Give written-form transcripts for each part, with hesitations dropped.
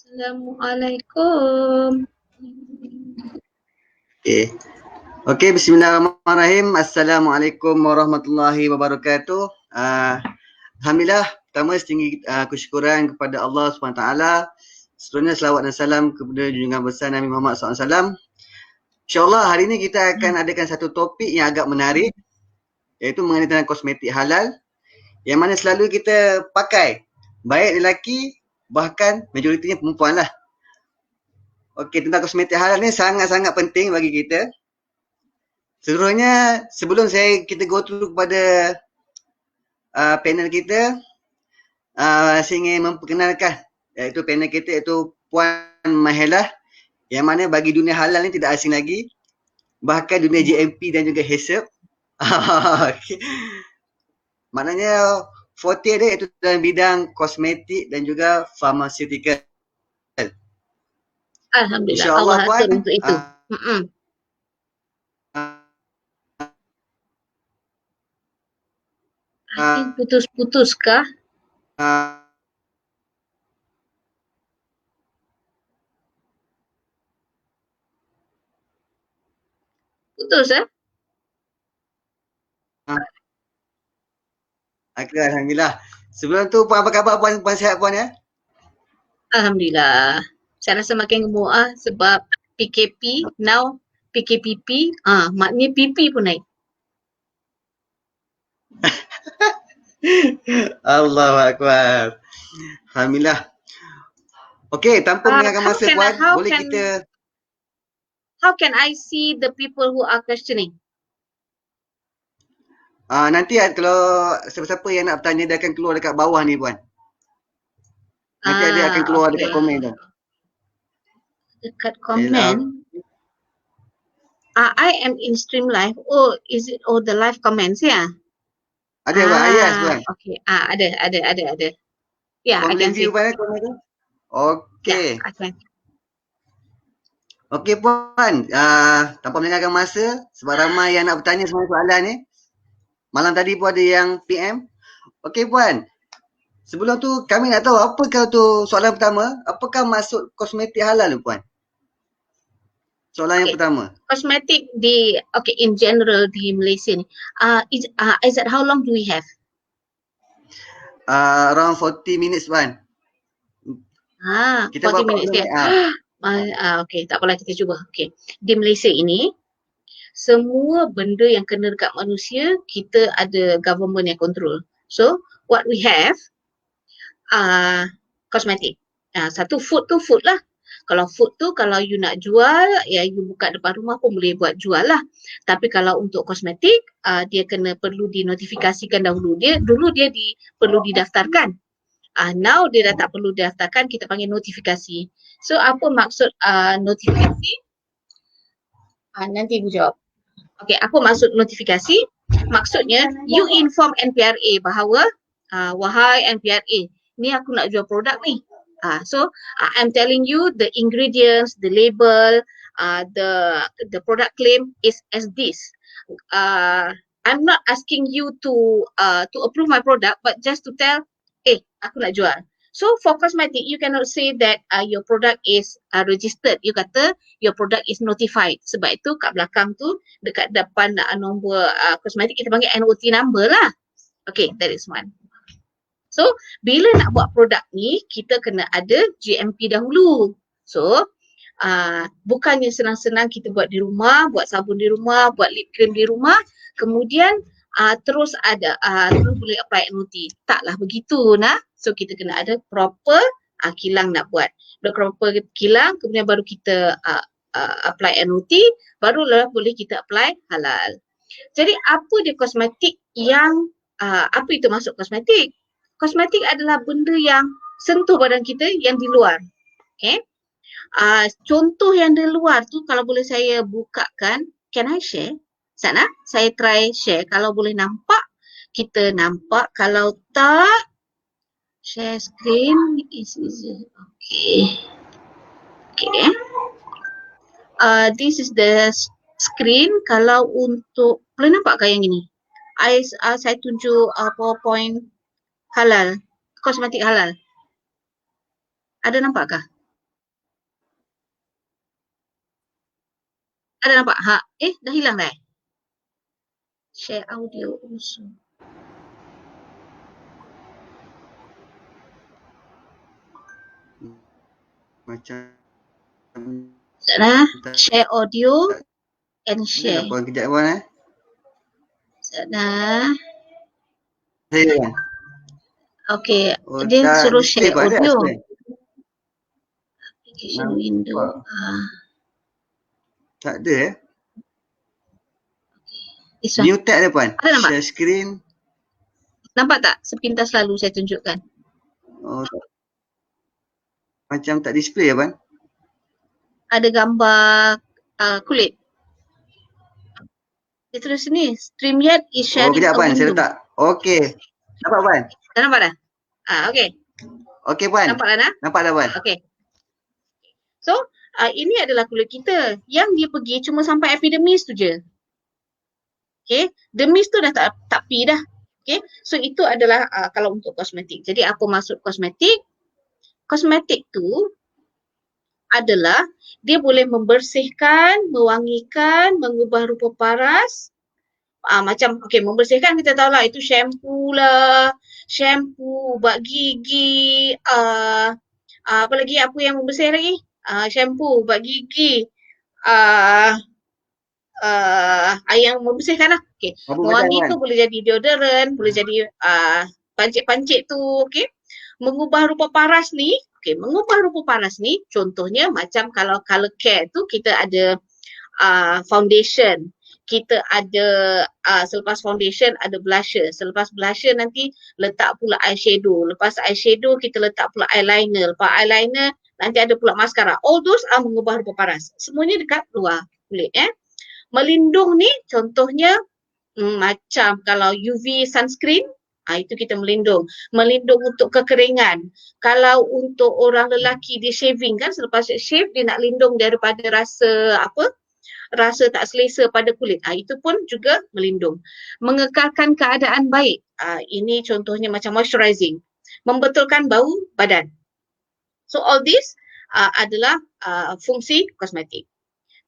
Assalamualaikum. Okey. Okey, bismillahirrahmanirrahim. Assalamualaikum warahmatullahi wabarakatuh. Alhamdulillah, pertama setinggi kesyukuran kepada Allah SWT. Seterusnya selawat dan salam kepada junjungan besar Nabi Muhammad SAW. InsyaAllah hari ini kita akan adakan satu topik yang agak menarik, iaitu mengenai tentang kosmetik halal yang mana selalu kita pakai, baik lelaki bahkan majoritinya perempuan lah. Okey, tentang kosmetik halal ni sangat-sangat penting bagi kita. Seluruhnya, sebelum kita go through kepada panel kita, saya ingin memperkenalkan iaitu panel kita iaitu Puan Mahelah yang mana bagi dunia halal ni tidak asing lagi, bahkan dunia GMP dan juga HACCP. Okay. Maknanya forte dia iaitu dalam bidang kosmetik dan juga pharmaceutical. Alhamdulillah, InsyaAllah Allah Puan, atur untuk itu. Putus-putus kah? Putus Alhamdulillah. Sebelum tu Puan, apa khabar Puan? Puan sihat Puan ya? Alhamdulillah. Saya rasa makin gemuk sebab PKP, now PKPP, maknanya PP pun naik. Allahu Akbar. Alhamdulillah. Okey, tanpa meninggalkan masa Puan, boleh kita... How can I see the people who are questioning? Nanti kalau siapa-siapa yang nak bertanya dia akan keluar dekat bawah ni Puan. Nanti dia akan keluar dekat komen tu. Dekat komen? I am in stream live. Oh, is it the live comments ya? Ada Puan, yes Puan. Okay, ada. Ya, I can see. Komen tu. Okey. Ya, I can. Okey Puan, tanpa meninggalkan masa, sebab ramai yang nak bertanya semua soalan ni. Malam tadi pun ada yang PM. Okey Puan, sebelum tu kami nak tahu apakah tu soalan pertama, apakah maksud kosmetik halal tu Puan? Soalan yang pertama. Kosmetik in general di Malaysia ni, is that how long do we have? Around 40 minutes Puan. Kita 40 minutes dia. Okey, tak apalah kita cuba. Okey. Di Malaysia ini, semua benda yang kena dekat manusia, kita ada government yang control. So, what we have, kosmetik. Satu food lah. Kalau food tu, kalau you nak jual, ya you buka depan rumah pun boleh buat jual lah. Tapi kalau untuk kosmetik, dia perlu dinotifikasikan dahulu. Dulu dia perlu didaftarkan. Now dia dah tak perlu daftarkan, kita panggil notifikasi. So apa maksud notifikasi? Nanti ibu jawab. Okey, apa maksud notifikasi? Maksudnya you inform NPRA bahawa wahai NPRA, ni aku nak jual produk ni. So I'm telling you the ingredients, the label, the product claim is as this. I'm not asking you to approve my product, but just to tell, aku nak jual. So for cosmetic, you cannot say that your product is registered. You kata your product is notified. Sebab itu kat belakang tu, dekat depan nombor kosmetik, kita panggil NOT number lah. Okay, that is one. So bila nak buat produk ni, kita kena ada GMP dahulu. So bukannya senang-senang kita buat di rumah, buat sabun di rumah, buat lip cream di rumah, kemudian terus boleh apply NOT. Taklah begitu nah. So kita kena ada proper kilang nak buat. Proper kilang, kemudian baru kita apply NOT, barulah boleh kita apply halal. Jadi apa dia kosmetik yang, apa itu masuk kosmetik? Kosmetik adalah benda yang sentuh badan kita yang di luar. Okay? Contoh yang di luar tu kalau boleh saya bukakan, can I share? Sana, saya try share. Kalau boleh nampak, kita nampak. Kalau tak, share screen is easy. Okay. Okay. This is the screen. Kalau untuk, boleh nampak yang ini? Saya tunjuk PowerPoint halal, kosmetik halal. Ada nampak kah? Ada nampak? Dah hilang dah. Share audio also. Macam Sekejap share audio and ada share. apa kejap puan Sekejap. Saya kan? Okay, Oh, dia dah suruh display share pun ada audio. display. Application window. Tak ada This one. New tab ada puan. Ada nampak? Share screen. Nampak tak? Sepintas lalu saya tunjukkan. Oh, macam tak display ya puan? Ada gambar kulit. Dia tulis sini, StreamYard is Oh, sharing kejap a puan, saya window. letak. Okey. Nampak puan? Dah nampak dah? Okay. Okey puan. Nampak dah? Nampak dah puan? Okay. So, ini adalah kulit kita. Yang dia pergi cuma sampai epidermis tu je. Okay. Dermis tu dah tak pi dah. Okay. So, itu adalah kalau untuk kosmetik. Jadi, apa maksud kosmetik? Kosmetik tu adalah dia boleh membersihkan, mewangikan, mengubah rupa paras. Macam membersihkan kita tahu lah itu shampoo, ubat gigi, apa lagi, apa yang membersih lagi? Shampoo, ubat gigi, yang membersihkan lah. Okay. Mewangi tu boleh jadi deodorant, boleh jadi pancit-pancit tu, okay. Mengubah rupa paras ni, mengubah rupa paras ni contohnya macam kalau color care tu kita ada foundation, kita ada selepas foundation ada blusher, selepas blusher nanti letak pula eyeshadow, lepas eyeshadow kita letak pula eyeliner, lepas eyeliner nanti ada pula mascara. All those mengubah rupa paras. Semuanya dekat luar kulit. Melindung ni contohnya macam kalau UV sunscreen, itu kita melindung. Melindung untuk kekeringan. Kalau untuk orang lelaki dia shaving kan, selepas shave dia nak lindung daripada rasa tak selesa pada kulit. Itu pun juga melindung. Mengekalkan keadaan baik. Ini contohnya macam moisturizing. Membetulkan bau badan. So all this adalah fungsi kosmetik.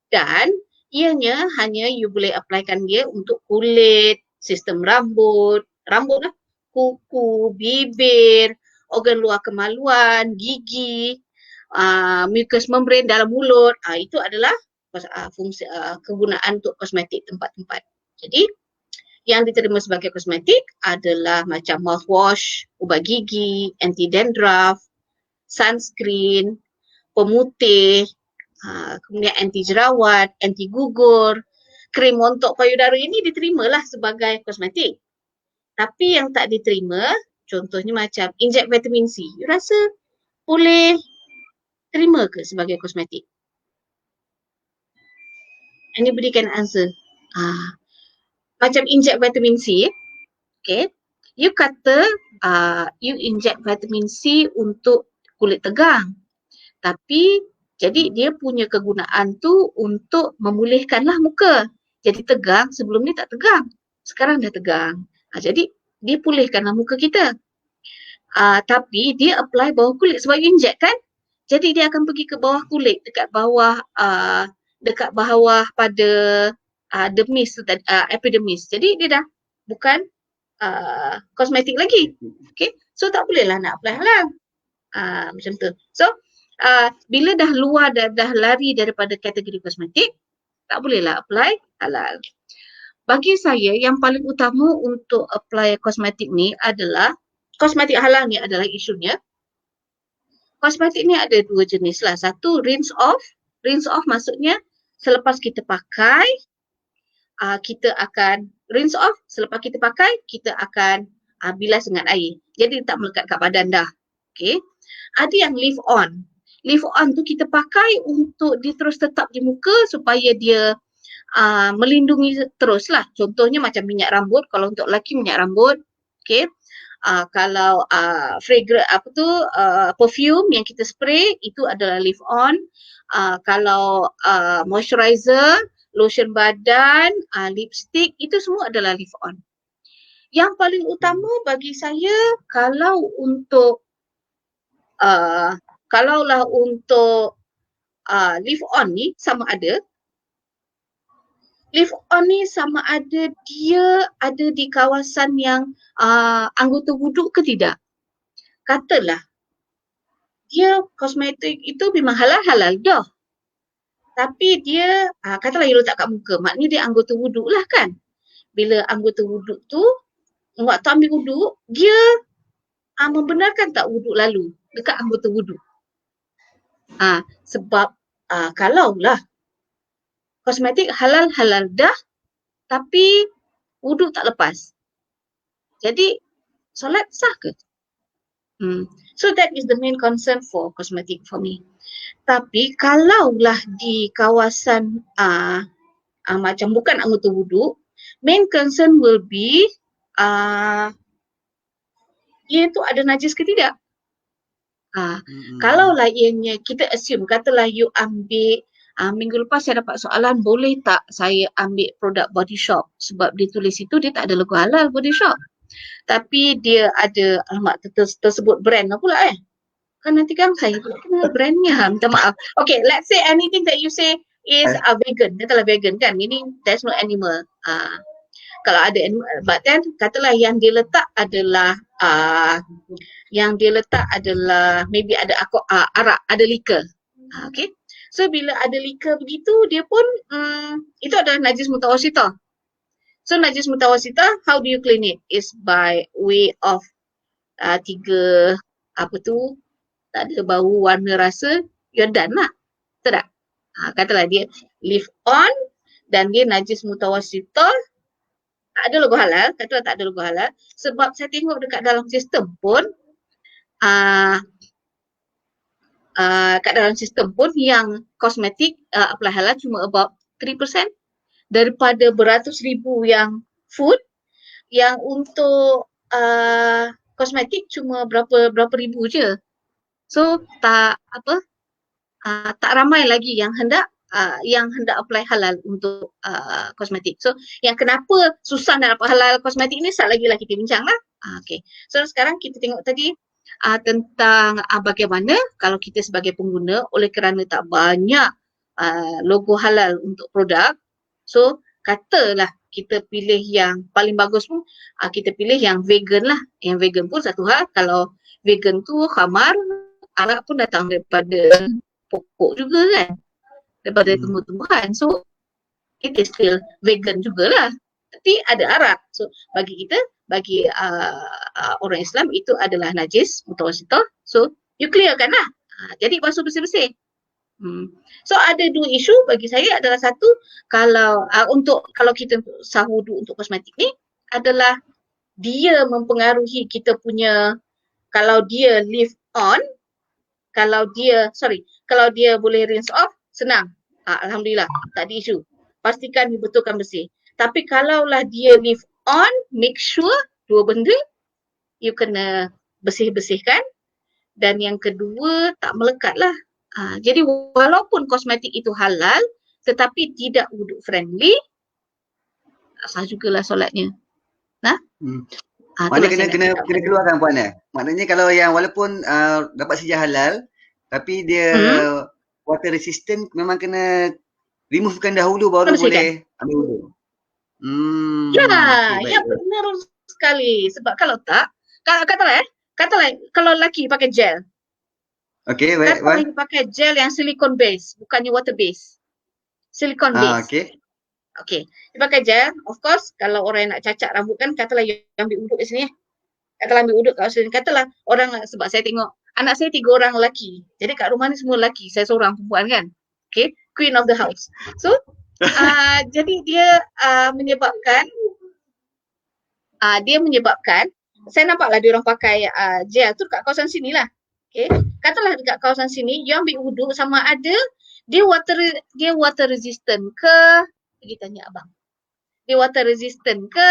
Dan ianya hanya you boleh applykan dia untuk kulit, sistem rambut lah, kuku, bibir, organ luar kemaluan, gigi, mucous membrane dalam mulut. Itu adalah fungsi kegunaan untuk kosmetik tempat-tempat. Jadi yang diterima sebagai kosmetik adalah macam mouthwash, ubat gigi, anti-dandruff, sunscreen, pemutih, kemudian anti jerawat, anti gugur, krim montok payudara ini diterimalah sebagai kosmetik. Tapi yang tak diterima, contohnya macam inject vitamin C. You rasa boleh terima ke sebagai kosmetik? Anybody can answer. Macam inject vitamin C, okay. You kata you inject vitamin C untuk kulit tegang. Tapi jadi dia punya kegunaan tu untuk memulihkanlah muka. Jadi tegang, sebelum ni tak tegang. Sekarang dah tegang. Jadi dia pulihkanlah muka kita. Tapi dia apply bawah kulit sebab inject kan. Jadi dia akan pergi ke bawah kulit, dekat bawah pada dermis, epidermis. Jadi dia dah bukan kosmetik lagi. Okay. So tak bolehlah nak apply halal. Macam tu. So bila dah luar dah lari daripada kategori kosmetik, tak bolehlah apply halal. Bagi saya yang paling utama untuk apply kosmetik ni adalah, kosmetik halal ni adalah isunya. Kosmetik ni ada dua jenis lah. Satu rinse off. Rinse off maksudnya selepas kita pakai, kita akan rinse off. Selepas kita pakai, kita akan bilas dengan air. Jadi tak melekat kat badan dah. Okay. Ada yang leave on. Leave on tu kita pakai untuk dia terus tetap di muka supaya dia melindungi teruslah. Contohnya macam minyak rambut, kalau untuk lelaki minyak rambut, okay. Kalau fragrance perfume yang kita spray itu adalah leave on. Kalau moisturizer, lotion badan, lipstick itu semua adalah leave on. Yang paling utama bagi saya kalaulah untuk leave on ni sama ada live on ni sama ada dia ada di kawasan yang anggota wuduk ke tidak. Katalah dia kosmetik itu memang halal-halal dah. Tapi dia katalah you letak kat muka, maknanya dia anggota wuduk lah kan. Bila anggota wuduk tu waktu ambil wuduk, dia membenarkan tak wuduk lalu dekat anggota wuduk. Sebab kalaulah kosmetik halal-halal dah tapi wuduk tak lepas. Jadi solat sah ke? So that is the main concern for kosmetik for me. Tapi kalaulah di kawasan macam bukan anggota wuduk, main concern will be ia tu ada najis ke tidak. Kalaulah ianya kita assume, katalah you ambil minggu lepas saya dapat soalan, boleh tak saya ambil produk Body Shop sebab dia tulis itu dia tak ada logo halal Body Shop. Tapi dia ada alamat tersebut brand lah pula kan nanti kan saya pula kena brandnya, minta maaf. Okay, let's say anything that you say is vegan, katalah vegan kan, meaning there's no animal. Kalau ada animal, but then katalah yang dia letak adalah maybe ada arak, ada liquor. Okay. So bila ada liquor begitu, dia pun itu adalah najis mutawasitah. So najis mutawasitah, how do you clean it? Is by way of 3 tak ada bau, warna, rasa, you're done lah. Betul tak? Katalah dia live on dan dia najis mutawasitah, tak ada logo halal, katalah tak ada logo halal. Sebab saya tengok dekat dalam sistem pun, kat dalam sistem pun yang kosmetik apply halal cuma about 3% daripada beratus ribu yang food, yang untuk kosmetik cuma berapa ribu je. So tak ramai lagi yang hendak apply halal untuk kosmetik. So yang kenapa susah nak dapat halal kosmetik ni sekali lagi lah kita bincang lah. Okay. So sekarang kita tengok tadi tentang bagaimana kalau kita sebagai pengguna oleh kerana tak banyak logo halal untuk produk, so katalah kita pilih yang paling bagus pun kita pilih yang vegan lah. Yang vegan pun satu hal, kalau vegan tu khamar, arak pun datang daripada pokok juga kan, daripada tumbuh-tumbuhan. So it is still vegan jugalah, tapi ada arak. So bagi kita, bagi orang Islam itu adalah najis mutawasitah. So you clearkan lah. Jadi basuh bersih-bersih. So ada 2 isu bagi saya. Adalah satu, kalau kita sah wudu untuk kosmetik ni adalah dia mempengaruhi kita punya, kalau dia live on, kalau dia boleh rinse off, senang. Alhamdulillah, tak ada isu. Pastikan dibetulkan bersih. Tapi kalaulah dia live on, make sure 2 benda you kena bersih-bersihkan, dan yang kedua tak melekat lah. Jadi walaupun kosmetik itu halal tetapi tidak wuduk friendly, tak sah jugalah solatnya. Maknanya kena keluarkan puan Maknanya kalau yang walaupun dapat saja halal tapi dia water resistant, memang kena removekan dahulu baru boleh ambil wudu. Ya, benar sekali. Sebab kalau tak, katalah kalau lelaki pakai gel. Okay, katalah dia pakai gel yang silicone base, bukannya water base. Silicone base. Okay. Dia pakai gel, of course kalau orang yang nak cacat rambut kan, katalah yang ambil uduk kat sini. Katalah ambil uduk kat sini. Katalah orang, sebab saya tengok anak saya 3 orang lelaki. Jadi kat rumah ni semua lelaki, saya seorang perempuan kan. Okay, queen of the house. So jadi dia menyebabkan saya nampaklah dia orang pakai gel tu kat kawasan sini lah. Okay, katalah dekat kawasan sini you ambil wuduk, sama ada dia water resistant ke, pergi tanya abang, dia water resistant ke,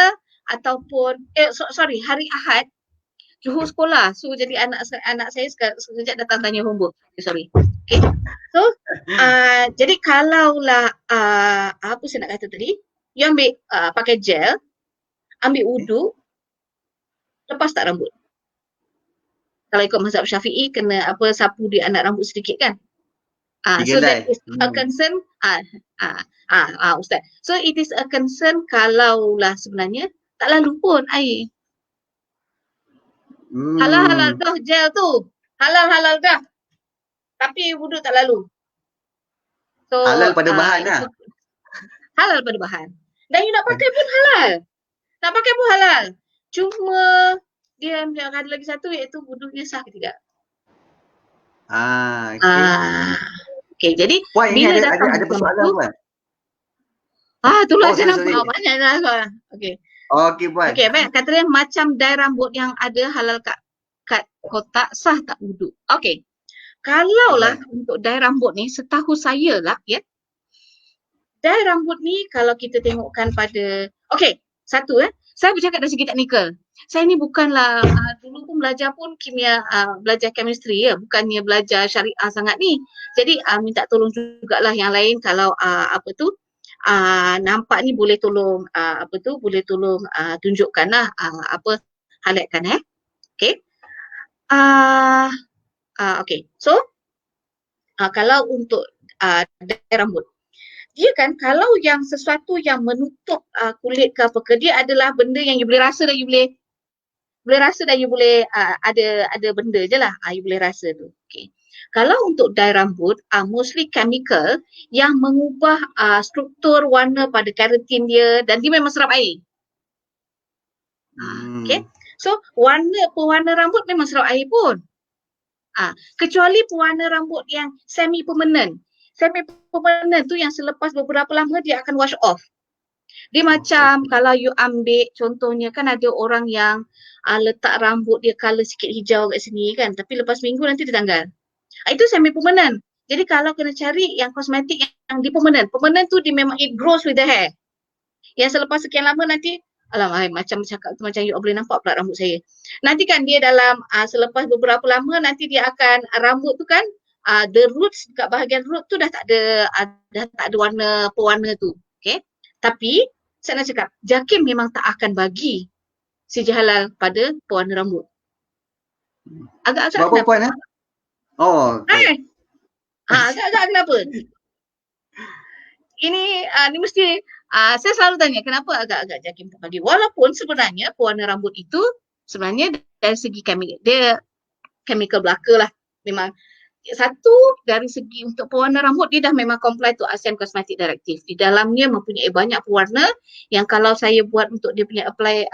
ataupun hari Ahad Johor sekolah, so jadi anak saya sekejap datang tanya homework. Okay. So jadi kalaulah apa saya nak kata tadi, you ambil pakai gel, ambil wuduk, lepas tak rambut. Kalau ikut mazhab Syafi'i, kena sapu di anak rambut sedikit kan. So that Helai. is a concern. Ustaz. So it is a concern kalaulah sebenarnya tak lalu pun air. Halal-halal dah gel tu. Halal-halal dah. Tapi wuduk tak lalu. So Halal pada bahan lah. Halal pada bahan. Dan you nak pakai pun halal. Nak pakai pun halal. Cuma dia ada lagi satu iaitu wuduknya sah ke tidak. Okay. Okay, jadi Puan, ini bila ada datang persoalan tu, Puan. itulah sorry, saya sorry. nampak banyak dah. Okay. Okay Puan. Okay, baik. Katanya macam dai rambut yang ada halal kat kotak sah tak wuduk. Okay. Kalaulah untuk dai rambut ni, setahu saya lah ya. Dai rambut ni kalau kita tengokkan pada, okay, satu saya bercakap dari segi teknikal. Saya ni bukanlah, dulu pun belajar pun kimia, belajar chemistry ya, bukannya belajar syariah sangat ni. Jadi minta tolong jugalah yang lain kalau nampak ni boleh tolong boleh tolong tunjukkanlah highlightkan Okay. Okay. So kalau untuk dai rambut, dia kan kalau yang sesuatu yang menutup kulit ke apa ke, dia adalah benda yang you boleh rasa dan you boleh rasa dan you boleh ada benda je lah you boleh rasa tu. Okay. Kalau untuk dai rambut, mostly chemical yang mengubah struktur warna pada keratin dia dan dia memang serap air. Okay. So pewarna rambut memang serap air pun. Kecuali pewarna rambut yang semi-permanent. Semi-permanent tu yang selepas beberapa lama dia akan wash off. Dia macam kalau you ambil contohnya kan ada orang yang letak rambut dia colour sikit hijau kat sini kan, tapi lepas minggu nanti dia tanggal. Itu semi-permanent. Jadi kalau kena cari yang kosmetik yang di permanent. Permanent tu dia memang it grows with the hair. Yang selepas sekian lama nanti, macam cakap tu macam you boleh nampak pula rambut saya. Nanti kan dia dalam selepas beberapa lama nanti dia akan rambut tu kan the roots dekat bahagian root tu dah tak ada warna pewarna tu. Okay. Tapi saya nak cakap JAKIM memang tak akan bagi CJ halal pada pewarna rambut. Agak-agak sebab apa Puan okay. Agak-agak kenapa? Ini mesti saya selalu tanya kenapa agak-agak JAKIM tak bagi. Walaupun sebenarnya pewarna rambut itu sebenarnya dari segi dia chemical belaka lah. Memang satu dari segi untuk pewarna rambut dia dah memang comply to ASEAN Cosmetic Directive. Di dalamnya mempunyai banyak pewarna yang kalau saya buat untuk dia punya apply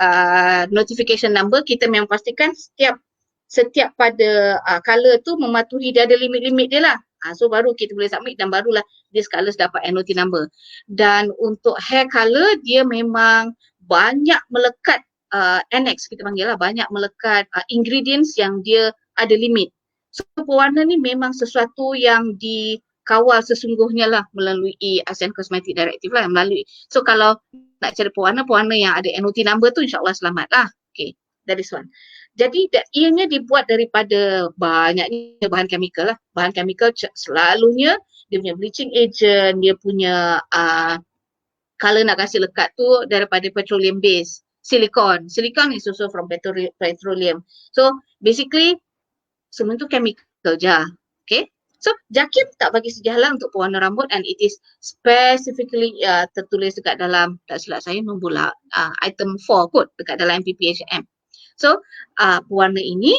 notification number, kita memang pastikan setiap pada color tu mematuhi dia ada limit-limit dia lah. So baru kita boleh submit dan barulah this colours dapat NOT number. Dan untuk hair colour dia memang banyak melekat annex kita panggil lah, banyak melekat ingredients yang dia ada limit. So pewarna ni memang sesuatu yang dikawal sesungguhnya lah melalui ASEAN Cosmetic Directive lah. So kalau nak cari pewarna yang ada NOT number tu insyaAllah selamat lah. Okay, that is one. Jadi ianya dibuat daripada banyaknya bahan chemical lah. Bahan chemical selalunya dia punya bleaching agent, dia punya color nak kasih lekat tu daripada petroleum base. Silicon is also from petroleum. So basically semua tu chemical je. Okay. So JAKIM tak bagi CJ halal untuk pewarna rambut and it is specifically tertulis dekat dalam, tak silap saya nombor item 4 kot dekat dalam MPPHM. So pewarna ini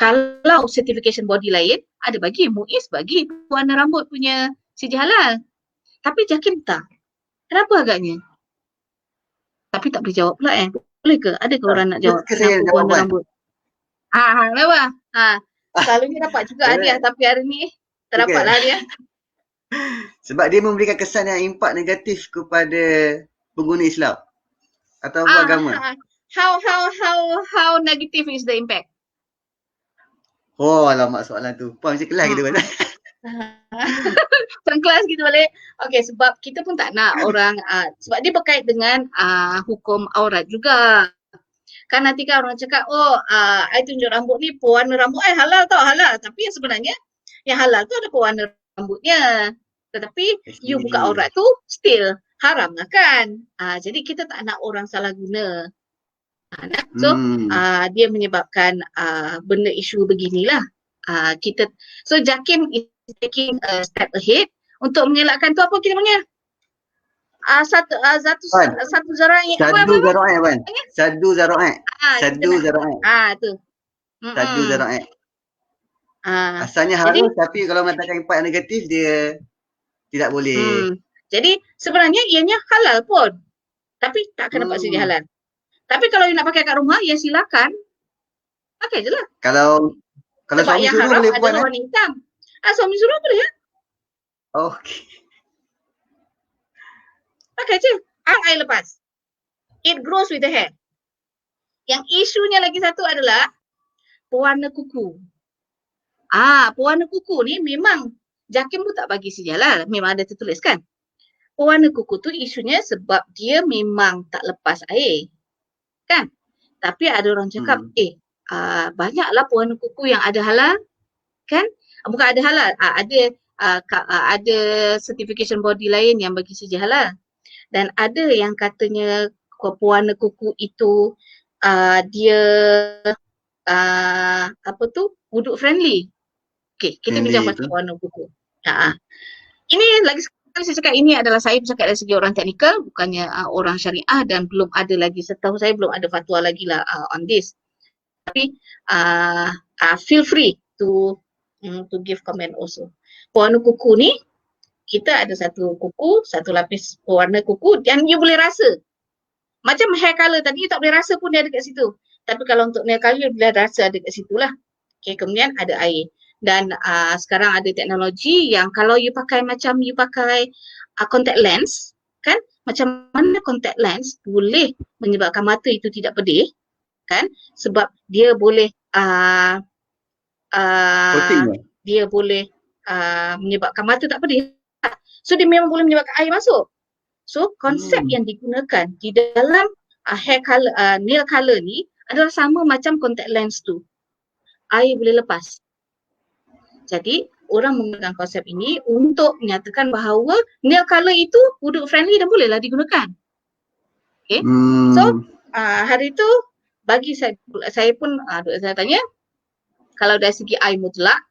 kalau certification body lain ada bagi, MUIS bagi pewarna rambut punya CJ halal. Tapi JAKIM tak. Kenapa agaknya? Tapi tak boleh jawab pula Boleh ke? Ada ke orang nak jawab kenapa pewarna rambut? Kenapa? Selalunya dapat juga hadiah tapi hari ni tak dapatlah hadiah. Sebab dia memberikan kesan yang impak negatif kepada pengguna Islam atau agama. How negative is the impact? Alamak soalan tu. Puan macam kelas gitu kan. Macam kelas gitu balik. Okay, sebab kita pun tak nak orang sebab dia berkait dengan hukum aurat juga. Kan nanti kan orang cakap, I tunjuk rambut ni pewarna rambut halal tau, halal. Tapi yang sebenarnya yang halal tu ada pewarna rambutnya. Tetapi you buka aurat tu still haram lah kan. Jadi kita tak nak orang salah guna. So dia menyebabkan benda isu beginilah. So JAKIM taking a step ahead untuk mengelakkan tu apa kita panggil? Wan, Satu zara'i Sadu zara'i Wan. Sadu zara'i. kita Sadu nak zara'i. tu. Sadu Mm-mm. zara'i. Ah, Asalnya jadi harus, tapi kalau mengatakan impak yang negatif dia tidak boleh. jadi sebenarnya ianya halal pun. Tapi tak akan dapat segi halal. Tapi kalau you nak pakai kat rumah, ya silakan. Pakai je lah. Kalau Sebab suami yang suruh haram boleh puan adalah warna hitam. Suami suruh boleh ya. Okey. Pakai je. Air lepas. It grows with the hair. Yang isunya lagi satu adalah pewarna kuku. Pewarna kuku ni memang JAKIM pun tak bagi sejalan. Memang ada tertulis kan. Pewarna kuku tu isunya sebab dia memang tak lepas air. Kan? Tapi ada orang cakap, banyaklah pewarna kuku yang ada halal. Kan? Bukan ada halal. Ada certification body lain yang bagi saja halal. Dan ada yang katanya pewarna kuku itu dia wuduk friendly. Okey, kita bincang pasal pewarna kuku. Ini lagi sekali saya cakap, ini adalah saya bercakap dari segi orang teknikal, bukannya orang syariah, dan belum ada lagi, setahu saya belum ada fatwa lagi lah on this. Tapi feel free to give comment also. Pewarna kuku ni, kita ada satu kuku, satu lapis pewarna kuku yang you boleh rasa. Macam hair color tadi, you tak boleh rasa pun dia ada kat situ. Tapi kalau untuk nail color, you boleh rasa ada kat situ lah. Okay, kemudian ada air. Dan sekarang ada teknologi yang kalau you pakai macam you pakai contact lens, kan? Macam mana contact lens boleh menyebabkan mata itu tidak pedih, kan? Sebab dia boleh dia boleh menyebabkan mata tak pedih. So dia memang boleh menyebabkan air masuk. So konsep yang digunakan di dalam hair color, nail color ni adalah sama macam contact lens tu. Air boleh lepas. Jadi orang menggunakan konsep ini untuk menyatakan bahawa nail color itu wuduk friendly dan bolehlah digunakan. Okay. So hari itu bagi saya pun saya tanya, kalau dari segi air mutlak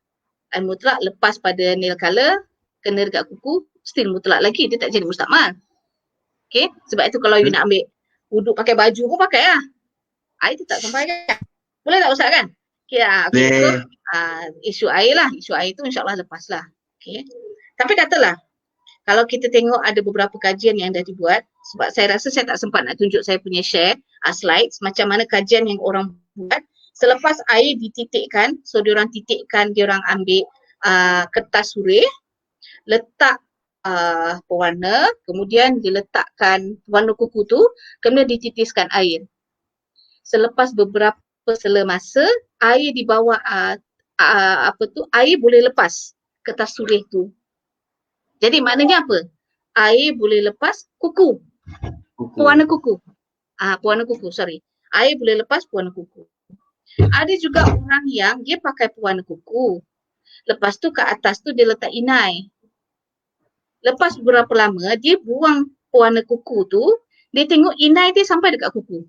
lepas pada nail color, kena dekat kuku, still mutlak lagi, dia tak jadi mustakmal. Okay, sebab itu kalau you nak ambil wuduk pakai baju pun pakai lah. Air tu tak sampai kan? Boleh tak Ustaz kan? Okay, so isu air lah, isu air tu insyaAllah lepas lah. Okay. Tapi katalah, kalau kita tengok ada beberapa kajian yang dah dibuat, sebab saya rasa saya tak sempat nak tunjuk saya punya share slides, macam mana kajian yang orang buat, selepas air dititikkan, so diorang titikkan, diorang ambil kertas surih, letak pewarna, kemudian diletakkan warna kuku tu, kemudian dititiskan air. Selepas beberapa sela masa, air di bawah air boleh lepas kertas surih tu. Jadi maknanya apa? Air boleh lepas kuku. Pewarna kuku. Pewarna kuku, sorry. Air boleh lepas pewarna kuku. Ada juga orang yang dia pakai pewarna kuku. Lepas tu kat atas tu dia letak inai. Lepas beberapa lama, dia buang pewarna kuku tu, dia tengok inai dia sampai dekat kuku.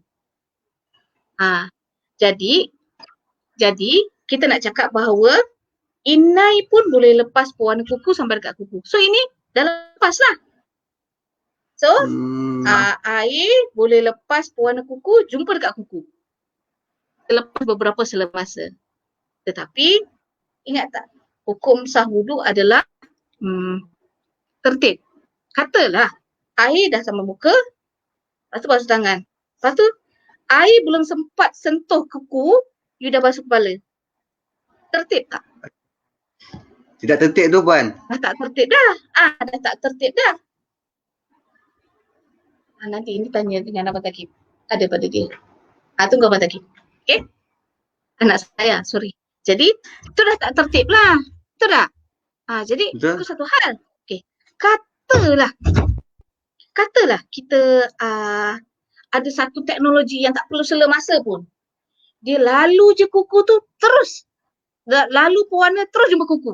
Jadi kita nak cakap bahawa inai pun boleh lepas pewarna kuku sampai dekat kuku. So ini dah lepas lah. So air boleh lepas pewarna kuku, jumpa dekat kuku. Lepas beberapa sela masa. Tetapi ingat tak, hukum sah wuduk adalah tertib. Katalah air dah sampai muka, lepas tu basuh tangan. Lepas tu air belum sempat sentuh kuku, you dah basuh kepala. Tertib tak? Tidak tertib tu puan. Dah tak tertib dah. Dah tak tertib dah. Nanti ini tanya dengan Abang Takib. Ada pada dia. Tunggu Abang Takib. Okay? Anak saya, sorry. Jadi, itu dah tak tertib lah. Betul tak? Jadi, itu satu hal. Okay. Katalah kita ada satu teknologi yang tak perlu sela masa pun. Dia lalu je kuku tu terus. Lalu pewarna terus jumpa kuku.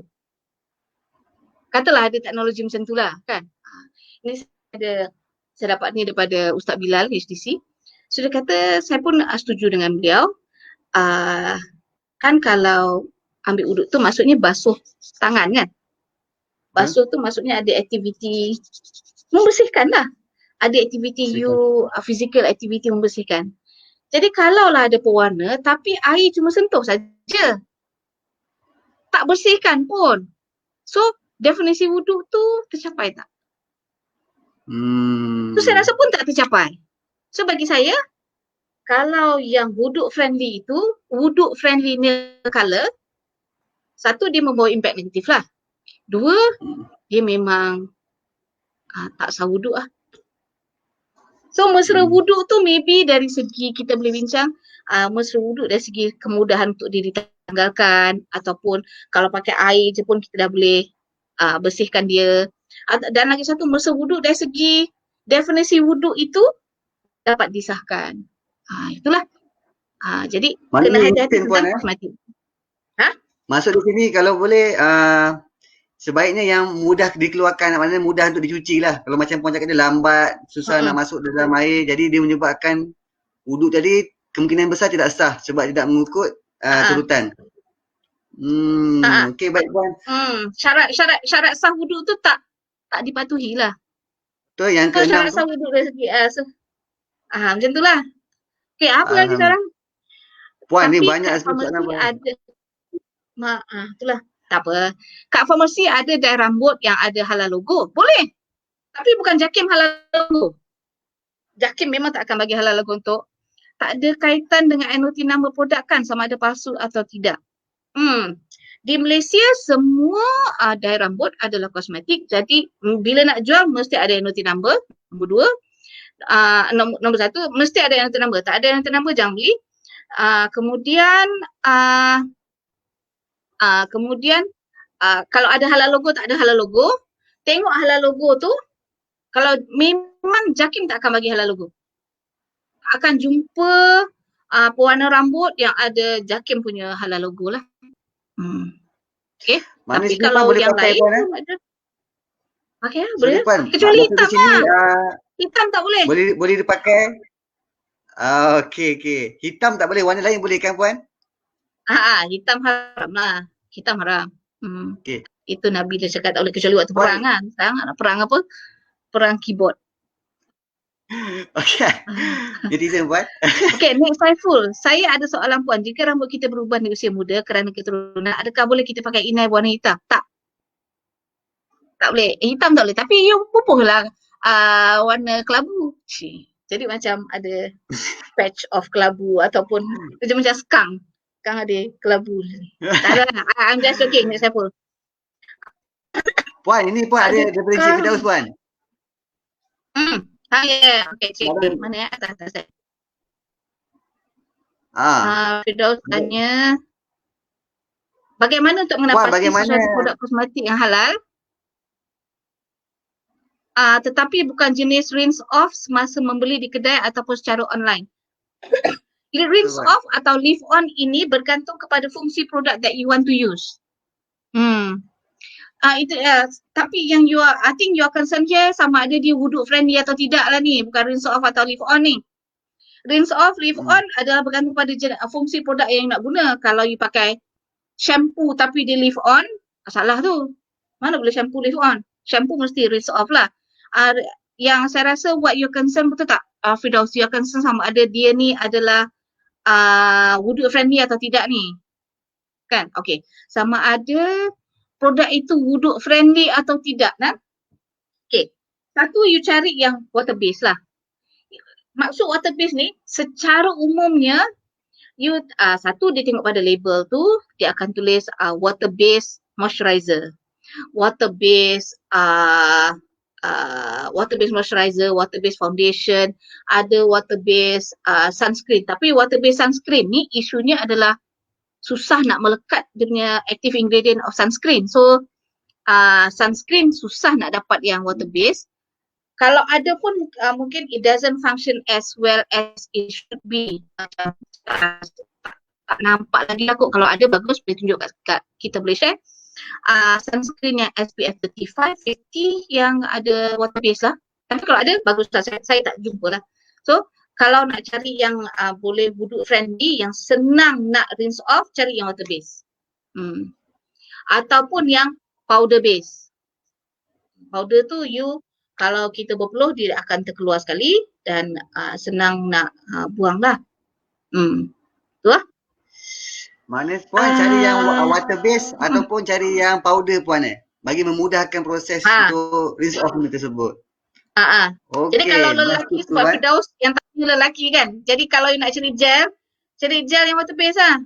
Katalah ada teknologi macam tu lah kan. Ini saya dapat ni daripada Ustaz Bilal HDC. So dia kata saya pun setuju dengan beliau. Kan kalau ambil uduk tu maksudnya basuh tangan kan. Basuh tu maksudnya ada aktiviti membersihkan lah. Ada aktiviti physical activity membersihkan. Jadi kalaulah ada pewarna tapi air cuma sentuh saja, tak bersihkan pun. So definisi wuduk tu tercapai tak? Tu saya rasa pun tak tercapai. So bagi saya, kalau yang wuduk friendly itu, wuduk friendly color, satu dia membawa impact negatif lah. Dua, dia memang tak sah wuduk lah. So mesra wuduk tu maybe dari segi kita boleh bincang, mesra wuduk dari segi kemudahan untuk diri tanggalkan, ataupun kalau pakai air je pun kita dah boleh bersihkan dia. Dan lagi satu, mesra wuduk dari segi definisi wuduk itu dapat disahkan. Itulah. Jadi kena hati-hati tentang kosmetik. Maksud di sini kalau boleh sebaiknya yang mudah dikeluarkan, maknanya mudah untuk dicuci lah. Kalau macam puan cakap dia lambat, susah nak masuk dalam air, jadi dia menyebabkan wuduk tadi kemungkinan besar tidak sah sebab tidak mengikut turutan. Okey, baik puan. Syarat sah wuduk tu tak dipatuhi lah. Tu yang ke-6 syarat sah wuduk dari segi macam tu lah. Okey, apa lagi sekarang? Puan tapi ni banyak soalan puan. Ada itulah. Tak apa. Kat farmasi ada dye rambut yang ada halal logo. Boleh. Tapi bukan JAKIM halal logo. JAKIM memang tak akan bagi halal logo untuk. Tak ada kaitan dengan NOT number produk kan sama ada palsu atau tidak. Di Malaysia semua dye rambut adalah kosmetik. Jadi bila nak jual mesti ada NOT number. Nombor dua. Nombor satu mesti ada NOT number. Tak ada NOT number jangan beli. Kemudian kalau ada halal logo, tak ada halal logo, tengok halal logo tu, kalau memang JAKIM tak akan bagi halal logo. Akan jumpa pewarna rambut yang ada JAKIM punya halal logo lah. Okay. Tapi kalau yang lain pun ada. Okay lah, boleh lah. Kecuali hitam lah. Hitam tak boleh. Boleh dipakai. Okey. Hitam tak boleh, warna lain boleh kan puan? Hitam haram lah. Hitam haram. Okay. Itu Nabi dah cakap tak boleh kecuali waktu perang kan. Sekarang nak perang apa? Perang keyboard. Okay. Netizen puan. Okay, next Saiful. Saya ada soalan puan. Jika rambut kita berubah di usia muda kerana keturunan, adakah boleh kita pakai inai berwarna hitam? Tak. Tak boleh. Hitam tak boleh. Tapi you pupuhlah warna kelabu. Jadi macam ada patch of kelabu ataupun macam skunk. Skunk ada kelabu. Tak ada lah. I'm just joking, Nek Saiful. Puan, ini puan ada daripada Encik Firdaus puan. Ya. Okay, cik. Mana ya? Atas. Firdaus tanya, bagaimana untuk mendapati sesuatu produk kosmetik yang halal? Tetapi bukan jenis rinse off semasa membeli di kedai ataupun secara online. Rinse off atau leave on ini bergantung kepada fungsi produk that you want to use. Tapi yang I think you are concerned here sama ada dia wuduk friendly atau tidak lah ni, bukan rinse off atau leave on ni. Rinse off, leave on adalah bergantung pada fungsi produk yang nak guna. Kalau you pakai shampoo tapi dia leave on, salah tu. Mana boleh shampoo leave on? Shampoo mesti rinse off lah. Yang saya rasa what you concern betul tak? Firdaus, you concern sama ada dia ni adalah wuduk friendly atau tidak ni. Kan? Okay. Sama ada produk itu wuduk friendly atau tidak. Okay. Satu, you cari yang water based lah. Maksud water based ni, secara umumnya, you satu dia tengok pada label tu, dia akan tulis water based moisturizer. Water based moisturizer, water based foundation, ada water based sunscreen. Tapi water based sunscreen ni isunya adalah susah nak melekat dia punya active ingredient of sunscreen. So sunscreen susah nak dapat yang water based. Kalau ada pun mungkin it doesn't function as well as it should be. Tak nampak lagi lah kot. Kalau ada bagus boleh tunjuk kat kita, boleh share. Sunscreen yang SPF 35, 50 yang ada water based lah. Tapi kalau ada bagus lah, saya tak jumpa lah. So kalau nak cari yang boleh wuduk friendly, yang senang nak rinse off, cari yang water based. Ataupun yang powder based. Powder tu kalau kita berpeluh dia akan terkeluar sekali dan senang nak buang lah. Tu lah. Mana puan cari yang Ah, water base ataupun cari yang powder puan bagi memudahkan proses ha, untuk rinse off ni tersebut. Jadi kalau Okey, lelaki, masuk tu sebab kan. Firdaus yang tanya lelaki kan. Jadi kalau you nak cari gel yang water based lah.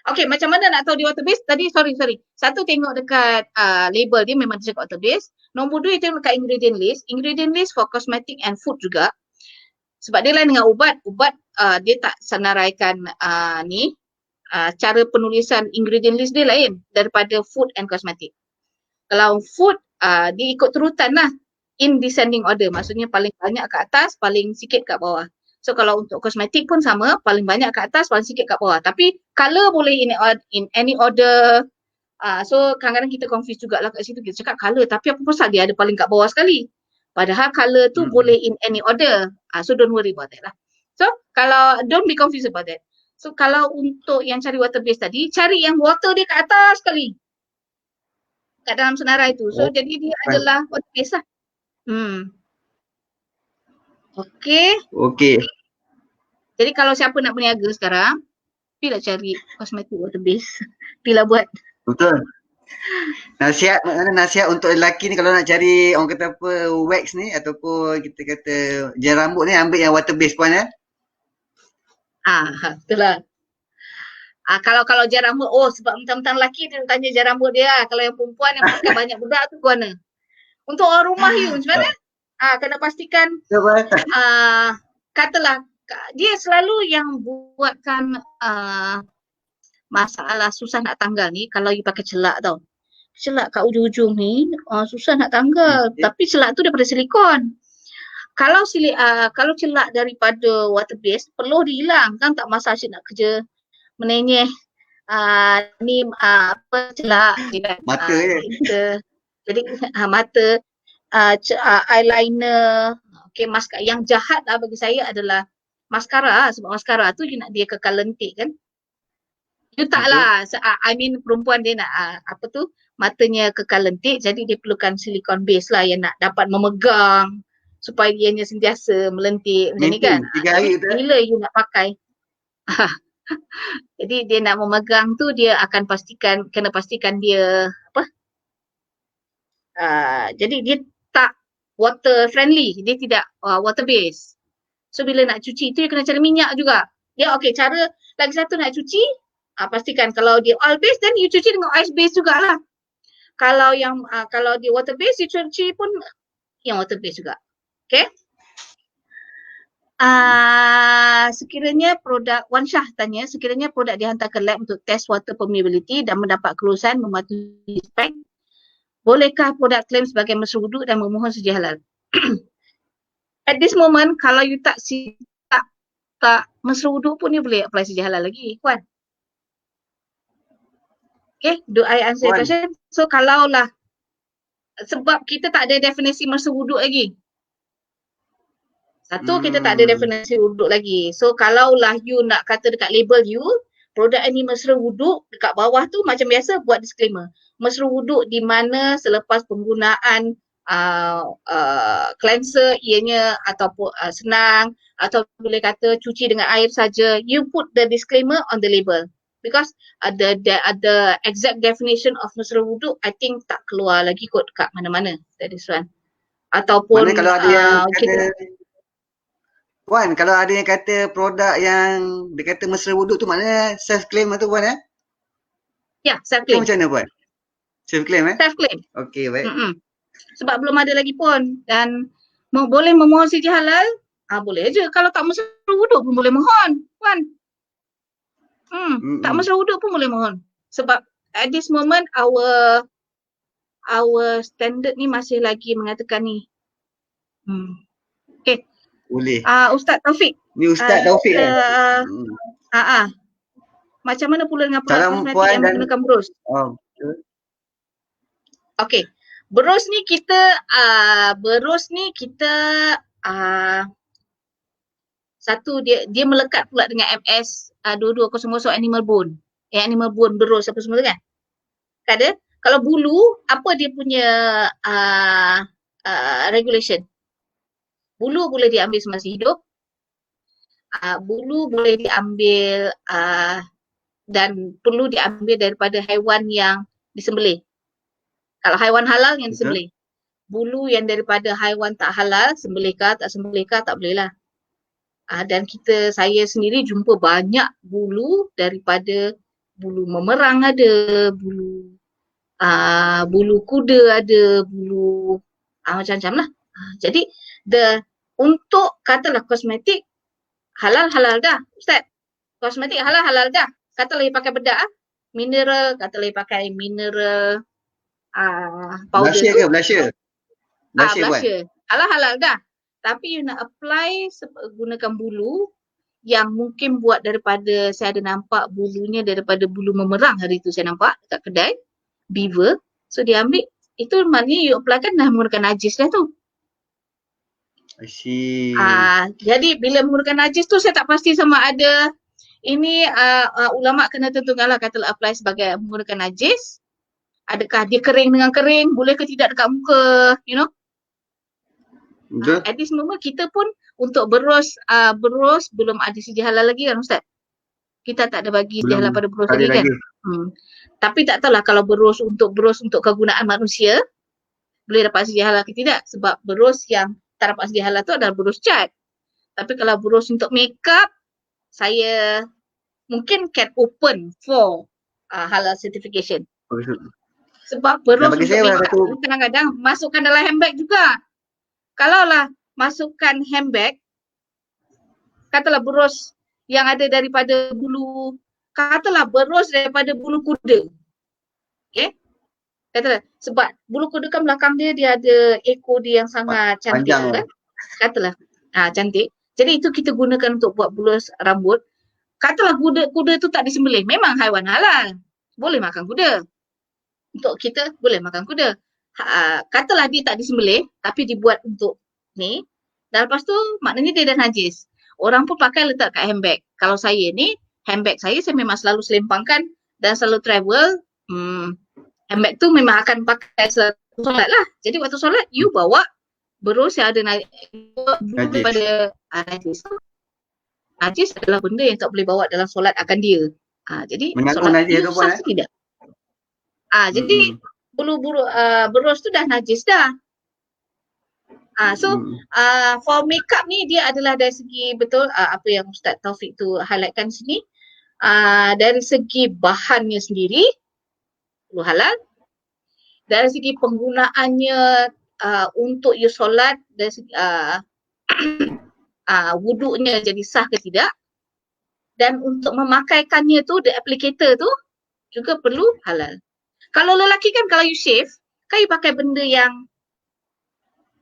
Okay, macam mana nak tahu dia water based? Tadi, sorry. Satu, tengok dekat label dia memang dia cakap water based. Nombor dua, tengok dekat ingredient list. Ingredient list for cosmetic and food juga. Sebab dia lain dengan ubat. Ubat dia tak senaraikan cara penulisan ingredient list dia lain daripada food and cosmetic. Kalau food, dia ikut turutan lah. In descending order. Maksudnya paling banyak kat atas, paling sikit kat bawah. So kalau untuk kosmetik pun sama, paling banyak kat atas, paling sikit kat bawah. Tapi color boleh in any order. So kadang-kadang kita confuse jugalah kat situ. Kita cakap color, tapi apa pasal dia ada paling kat bawah sekali. Padahal color tu boleh in any order. So don't worry about that lah. So kalau, don't be confused about that. So kalau untuk yang cari water base tadi, cari yang water dia kat atas sekali. Kat dalam senarai tu. So jadi dia adalah water base lah. Okay. Jadi kalau siapa nak berniaga sekarang, pergilah cari kosmetik water base. Pergilah buat. Betul. Nasihat untuk lelaki ni kalau nak cari orang kata apa wax ni ataupun kita kata gel rambut ni, ambil yang water base puan Betul lah. Kalau gel rambut, sebab mentang-mentang lelaki dia tanya gel rambut dia lah. Kalau yang perempuan yang pakai banyak budak tu mana? Untuk orang rumah you macam mana? Kena pastikan katalah dia selalu yang buatkan masalah susah nak tanggal ni kalau you pakai celak tau. Celak kat ujung-ujung ni susah nak tanggal. Tapi celak tu daripada silikon. Kalau celak daripada water base, peluh dia hilang kan, tak masa asyik nak kerja menenyeh celak mata jadi mata, eyeliner. Okay, yang jahat lah bagi saya adalah maskara. Sebab maskara tu you nak dia kekal lentik kan. You tak lah, I mean perempuan dia nak matanya kekal lentik, jadi dia perlukan silikon base lah yang nak dapat memegang supaya dianya sentiasa melentik macam ni kan. Bila you nak pakai jadi dia nak memegang tu, dia akan kena pastikan dia jadi dia tak water friendly, dia tidak water base. So bila nak cuci tu dia kena cari minyak juga. Cara lagi satu nak cuci, pastikan kalau dia oil base, then you cuci dengan oil base jugalah. Kalau dia water base, you cuci pun yang water base juga. Okay. Sekiranya produk, Wan Shah tanya, sekiranya produk dihantar ke lab untuk test water permeability dan mendapat kelulusan mematuhi spek, bolehkah produk klaim sebagai mesra wuduk dan memohon sedia halal? At this moment, kalau you tak mesra wuduk pun you boleh apply sedia halal lagi, Wan. Okay, do I answer your question? So kalaulah, sebab kita tak ada definisi mesra wuduk lagi. Satu, kita tak ada definisi wuduk lagi. So kalaulah you nak kata dekat label you, produk ini mesra wuduk, dekat bawah tu macam biasa buat disclaimer. Mesra wuduk di mana selepas penggunaan cleanser ianya ataupun senang, atau boleh kata cuci dengan air saja, you put the disclaimer on the label. Because the exact definition of mesra wuduk, I think tak keluar lagi kot kat mana-mana. That is one. Ataupun kalau ada yang Puan, kalau ada yang kata produk yang dia kata mesra wuduk tu maknanya self claim tu Puan Ya, self claim. Macam mana Puan? Self claim Self claim. Okey, baik. Sebab belum ada lagi pun, dan boleh memohon sedia halal, boleh je. Kalau tak mesra wuduk pun boleh mohon, Puan. Tak mesra wuduk pun boleh mohon. Sebab at this moment our standard ni masih lagi mengatakan ni. Okay. Boleh. Ustaz Taufik. Ni Ustaz Taufik Macam mana pula dengan produk kosmetik yang menggunakan bros? Betul. Okay. Bros ni kita satu, dia melekat pula dengan MS 2200 animal bone. Animal bone bros apa semua tu kan? Ada. Kalau bulu, apa dia punya regulation? Bulu boleh diambil semasa hidup, bulu boleh diambil dan perlu diambil daripada haiwan yang disembelih. Kalau haiwan halal yang Betul. disembelih. Bulu yang daripada haiwan tak halal, sembelihkah, tak sembelihkah, tak bolehlah. Dan saya sendiri jumpa banyak bulu daripada bulu memerang ada, bulu kuda ada, bulu macam-macam lah. Jadi untuk katalah kosmetik halal dah Ustaz. Kosmetik halal dah. Katalah pakai bedak mineral, katalah pakai mineral powder Blusher tu. ke blusher? Blusher buat. Blusher. Halal dah. Tapi you nak apply gunakan bulu yang mungkin buat daripada, saya ada nampak bulunya daripada bulu memerang hari tu saya nampak dekat kedai, beaver. So dia ambil, itu maknanya you apply kan dah menggunakan najis dah tu. I see. Jadi bila menggunakan najis tu saya tak pasti sama ada ini ulama kena tentukanlah katalah apply sebagai menggunakan najis. Adakah dia kering dengan kering, boleh ke tidak dekat muka, you know. Betul. At this moment kita pun untuk berus belum ada sedia halal lagi kan Ustaz? Kita tak ada bagi sedia halal pada berus lagi kan? Tapi tak tahulah kalau berus untuk kegunaan manusia boleh dapat sedia halal ke tidak, sebab berus yang tak dapat sedia halal tu adalah berus cat. Tapi kalau berus untuk makeup, saya mungkin can open for halal certification. Sebab berus untuk makeup kadang-kadang masukkan dalam handbag juga. Kalaulah masukkan handbag, katalah berus yang ada daripada bulu, katalah berus daripada bulu kuda. Okay? Katalah, sebab bulu kuda kan belakang dia ada ekor dia yang sangat cantik kan? Katalah, cantik. Jadi itu kita gunakan untuk buat bulus rambut. Katalah kuda tu tak disembelih, memang haiwan halal. Boleh makan kuda. Untuk kita boleh makan kuda. Katalah dia tak disembelih tapi dibuat untuk ni, dan lepas tu maknanya dia dah najis. Orang pun pakai letak kat handbag. Kalau saya ni, handbag saya memang selalu selimpangkan dan selalu travel. Handbag tu memang akan pakai solat lah. Jadi waktu solat, you bawa berus yang ada najis. Najis adalah benda yang tak boleh bawa dalam solat akan dia. Jadi solat tu sah tidak? Jadi bulu-bulu berus tu dah najis dah. For makeup ni dia adalah dari segi betul apa yang Ustaz Taufik tu highlightkan sini. Dari segi bahannya sendiri perlu halal. Dari segi penggunaannya untuk you solat, dari segi wuduknya jadi sah ke tidak. Dan untuk memakaikannya tu, the applicator tu juga perlu halal. Kalau lelaki kan kalau you shave, kan you pakai benda yang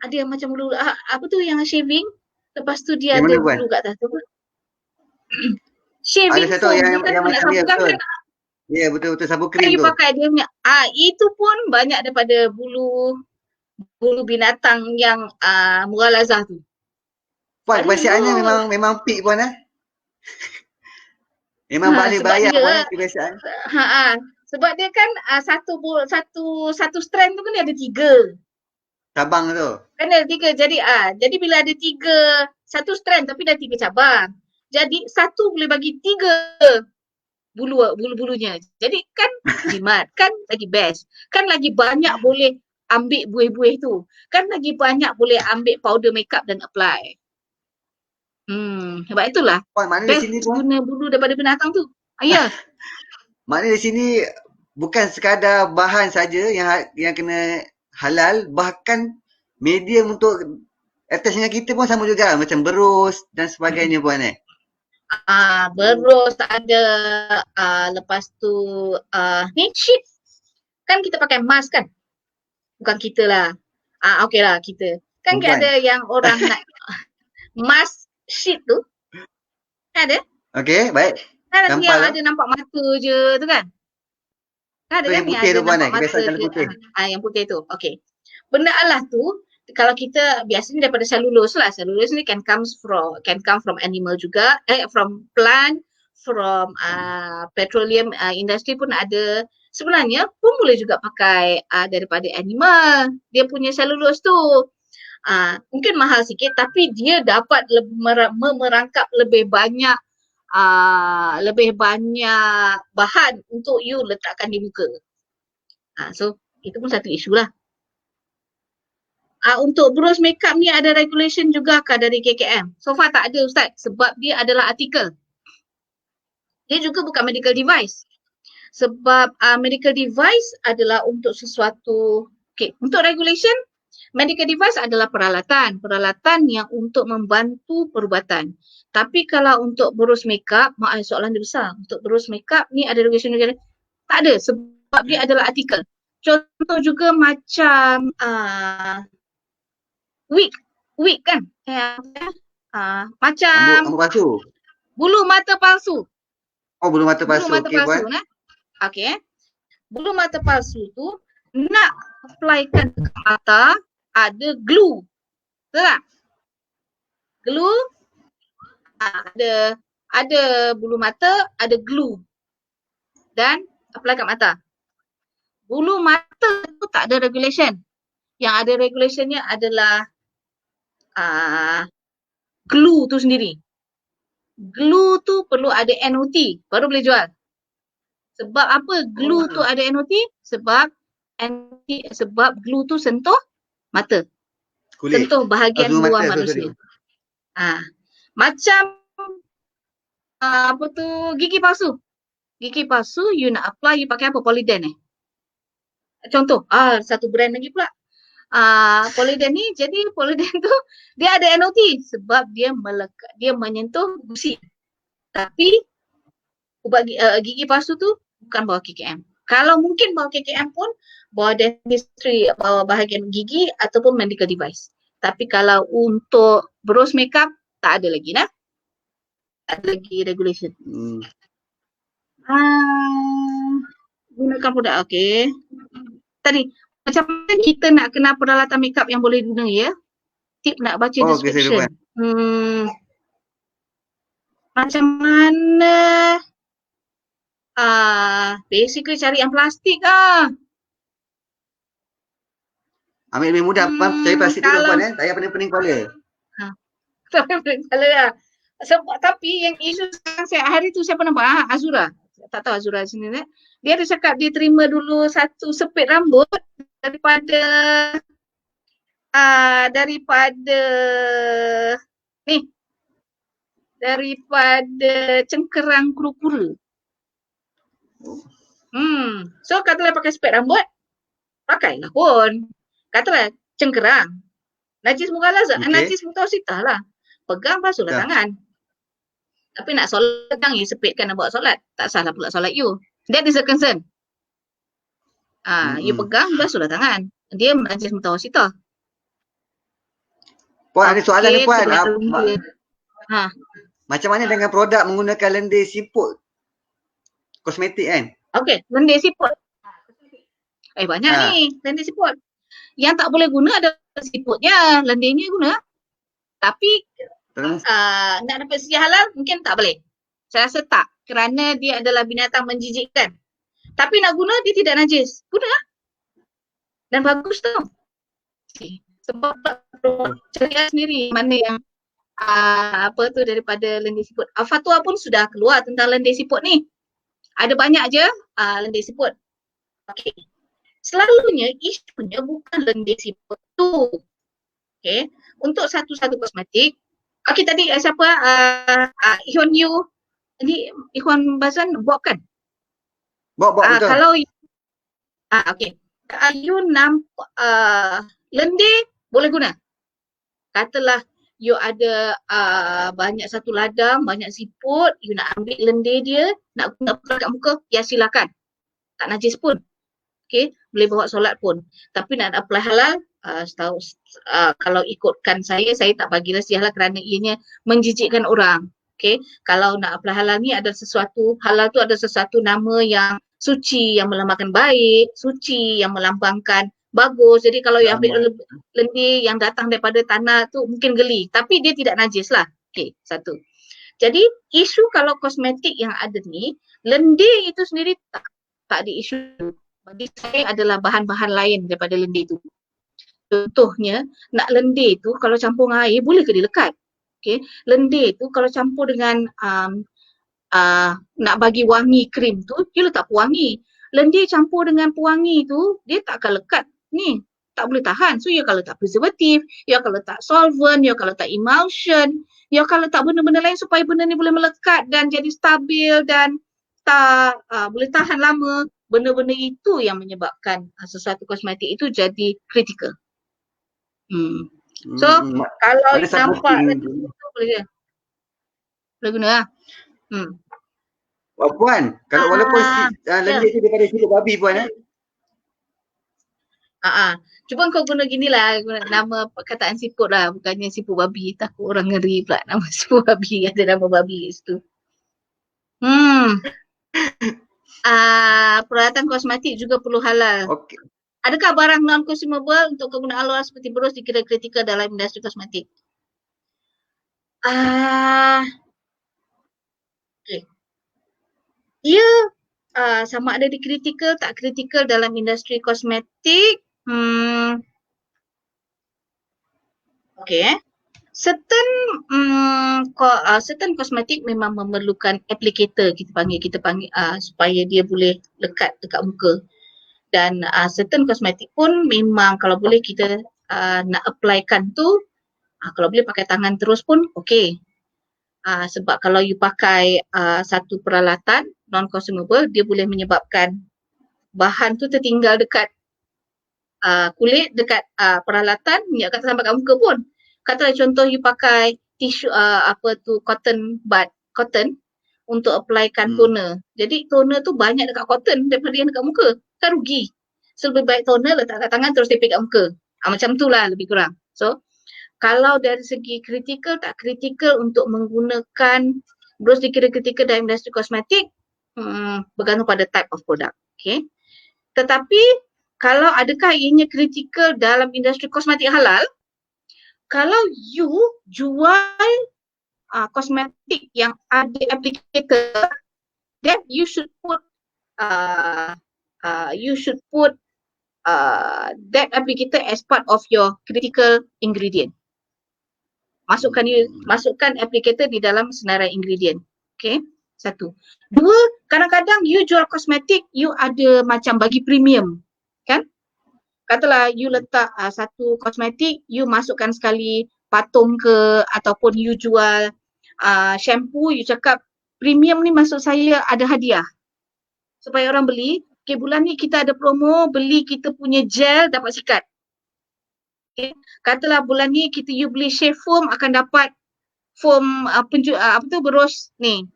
ada yang macam bulu, apa tu yang shaving, lepas tu dia ada bulu kat atas tu. Shaving foam yang nak sabukan kan. Ya, betul-betul sabu krim tu. You pakai dia punya, itu pun banyak daripada bulu binatang yang mughalazah tu. Puan, kebiasaannya memang peak puan Memang balik bayar puan kebiasaan. Sebab dia kan satu strand tu kan dia ada 3. Cabang tu. Kan ada 3. Jadi bila ada 3, satu strand tapi dah 3 cabang. Jadi satu boleh bagi 3 bulu-bulunya. Jadi kan jimat, kan lagi best. Kan lagi banyak boleh ambil buih-buih tu. Kan lagi banyak boleh ambil powder makeup dan apply. Sebab itulah best guna bulu daripada binatang tu. Ya. Maknanya di sini bukan sekadar bahan saja yang kena halal, bahkan medium untuk attachnya kita pun sama juga, macam berus dan sebagainya puan berus ada, lepas tu ni sheet. Kan kita pakai mask kan? Bukan kita lah. Okey lah kita. Kan ada yang orang nak mask sheet tu. Ada? Okey, baik. Kan yang ada nampak mata je tu kan? Ada kan yang ada nampak mata je. Yang putih tu. Okey. Benda alah tu, kalau kita biasanya daripada selulose lah. Selulose ni can come from animal juga, from plant, from petroleum industry pun ada. sebenarnya pun boleh juga pakai daripada animal. Dia punya selulose tu. Mungkin mahal sikit tapi dia dapat merangkap lebih banyak bahan untuk you letakkan di muka. So itu pun satu isu lah. Untuk brush makeup ni ada regulation juga kah dari KKM? So far tak ada Ustaz sebab dia adalah artikel. Dia juga bukan medical device. Sebab medical device adalah untuk sesuatu, untuk regulation, medical device adalah peralatan yang untuk membantu perubatan. Tapi kalau untuk brush makeup, soalan dia besar. Untuk brush makeup ni ada regulation juga? Tak ada sebab dia adalah artikel. Contoh juga macam wig kan? Macam Rambut palsu. bulu mata palsu. Bulu mata palsu. Bulu mata palsu nah. Okey. Bulu mata palsu tu nak applykan ke mata ada glue. Betul tak? Glue ada bulu mata, ada glue. Dan apply kat mata. Bulu mata tu tak ada regulation. Yang ada regulationnya adalah glue tu sendiri. Glue tu perlu ada NOT baru boleh jual. Sebab apa glue tu ada NOT? Sebab glue tu sentuh mata. Kulit. Sentuh bahagian luar manusia. Macam gigi palsu. Gigi palsu you nak apply you pakai apa? Polydent Contoh, satu brand lagi pula. Polydent ni, jadi Polydent tu dia ada NOT sebab dia menyentuh gusi. Tapi ubat gigi palsu tu bukan bawah KKM. Kalau mungkin bawah KKM pun bawah dentistry, bawah bahagian gigi ataupun medical device. Tapi kalau untuk brush makeup tak ada lagi nah. Tak ada lagi regulation. Gunakan produk okey. Tadi macam mana kita nak kenal peralatan makeup yang boleh guna ya? Tip nak baca description. Macam mana? Basically cari yang plastik Ambil lebih mudah, cari plastik tu tuan tak payah pening-pening kepala. Tak payah pening kepala lah. Sebab, tapi yang isu sekarang hari tu siapa nampak? Azura. Tak tahu Azura sini dia ada cakap dia terima dulu satu sepit rambut daripada cengkerang kura-kura. So katalah pakai sepit rambut, pakailah pun. Katalah cengkerang. Najis mughalazah, najis mutawasitah lah. Pegang basuhlah tangan. Tapi nak solat jangan you sepitkan nak buat solat. Tak salah pula solat you. That is a concern. You pegang basuhlah tangan. Dia najis mutawasitah. Puan ada soalan ni puan. Macam mana dengan produk menggunakan lendir siput kosmetik kan? Okey, lendir siput. Banyak ni lendir siput. Yang tak boleh guna ada siputnya, lendirnya guna. Tapi nak dapat segi halal mungkin tak boleh. Saya rasa tak kerana dia adalah binatang menjijikkan. Tapi nak guna dia tidak najis. Guna. Dan bagus tau. Sebab syariah sendiri mana yang daripada lendir siput. Fatwa pun sudah keluar tentang lendir siput ni. Ada banyak je lendir siput. Okey. Selalunya isunya bukan lendir siput tu. Okey. Untuk satu-satu kosmetik. Okey tadi siapa? Ihwan Yu. Ni Ikhwan Bazan Bob kan? Bob betul. Kalau okey. You nampak lendir boleh guna. Katalah you ada banyak satu ladang, banyak siput, you nak ambil lendir dia, nak guna kat muka, ya silakan. Tak najis pun. Okey, boleh bawa solat pun. Tapi nak apply halal, kalau ikutkan saya tak bagilah sialah kerana ianya menjijikkan orang. Okey, kalau nak apply halal ni ada sesuatu, halal tu ada sesuatu nama yang suci, yang melambangkan baik, suci, yang melambangkan bagus. Jadi kalau you ambil lendir yang datang daripada tanah tu mungkin geli. Tapi dia tidak najis lah. Okey, satu. Jadi isu kalau kosmetik yang ada ni, lendir itu sendiri tak tak ada isu. Bagi saya adalah bahan-bahan lain daripada lendir tu. Contohnya, nak lendir tu kalau campur dengan air boleh ke dia lekat? Okay. Lendir tu kalau campur dengan nak bagi wangi krim tu, dia letak pewangi. Lendir campur dengan pewangi tu, dia tak akan lekat ni. Tak boleh tahan. So, you akan letak preservatif, you akan letak solvent, you akan letak emulsion, you akan letak benda-benda lain supaya benda ni boleh melekat dan jadi stabil dan tak boleh tahan lama. Benda-benda itu yang menyebabkan sesuatu kosmetik itu jadi kritikal. So, kalau nampak lendir tu boleh je. Boleh guna lah. Puan, kalau walaupun lendir tu daripada siput babi Puan Cuba kau guna gini lah, nama perkataan siput lah, bukannya siput babi. Takut orang ngeri pula nama siput babi, ada nama babi kat situ. Peralatan kosmetik juga perlu halal. Okay. Adakah barang non-consumable untuk kegunaan luar seperti berus dikira kritikal dalam industri kosmetik? Okay. Ia sama ada dikritikal, tak kritikal dalam industri kosmetik. Okay. Certain kosmetik memang memerlukan applicator, kita panggil supaya dia boleh lekat dekat muka. Dan certain kosmetik pun memang kalau boleh kita nak applykan tu, kalau boleh pakai tangan terus pun okey. Sebab kalau you pakai satu peralatan non-consumable, dia boleh menyebabkan bahan tu tertinggal dekat kulit, dekat peralatan, minyak tak sampai kat muka pun. Katalah contoh you pakai tisu cotton bud, cotton untuk applykan toner. Jadi toner tu banyak dekat cotton daripada yang dekat muka. Kan rugi. So lebih baik toner letak kat tangan terus tepek kat muka. Macam tu lah lebih kurang. So kalau dari segi kritikal tak kritikal untuk menggunakan brush dikira kritikal dalam industri kosmetik, bergantung pada type of product. Okay. Tetapi kalau adakah ianya kritikal dalam industri kosmetik halal, kalau you jual kosmetik yang ada applicator, then you should put that applicator as part of your critical ingredient. Masukkan applicator di dalam senarai ingredient. Okay, satu. Dua, kadang-kadang you jual kosmetik, you ada macam bagi premium, kan? Katalah you letak satu kosmetik, you masukkan sekali patung ke, ataupun you jual shampoo, you cakap premium ni maksud saya ada hadiah. Supaya orang beli, okay, bulan ni kita ada promo, beli kita punya gel dapat sikat. Okay. Katalah bulan ni you beli shave foam akan dapat foam berus ni.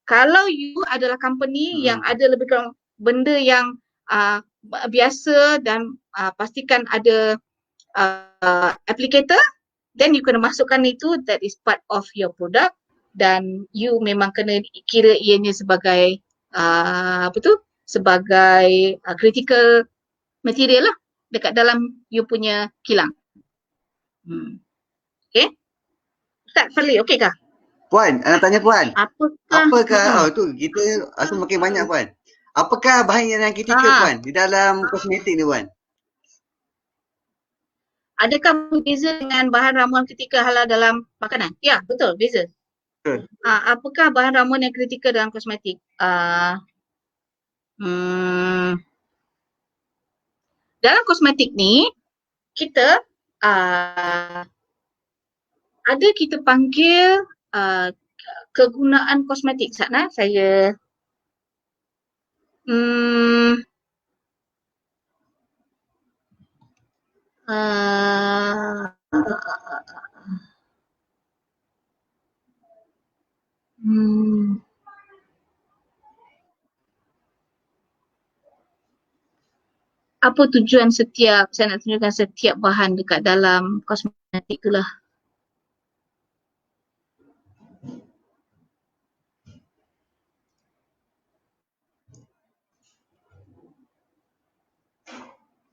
Kalau you adalah company yang ada lebih kurang benda yang biasa dan pastikan ada applicator, then you kena masukkan itu, that is part of your product, dan you memang kena kira ianya sebagai sebagai critical material lah dekat dalam you punya kilang. Okay. Ustaz Fadli, okey kah? Puan, nak tanya Puan. Apakah tu kita rasa makin banyak Puan. Apakah bahan yang kritikal Puan di dalam kosmetik ni Puan? Adakah berbeza dengan bahan ramuan kritikal halal dalam makanan? Ya, betul, beza. Apakah bahan ramuan yang kritikal dalam kosmetik? Dalam kosmetik ni, kita ada kita panggil kegunaan kosmetik. Sana saya apa tujuan saya nak tunjukkan setiap bahan dekat dalam kosmetik itulah.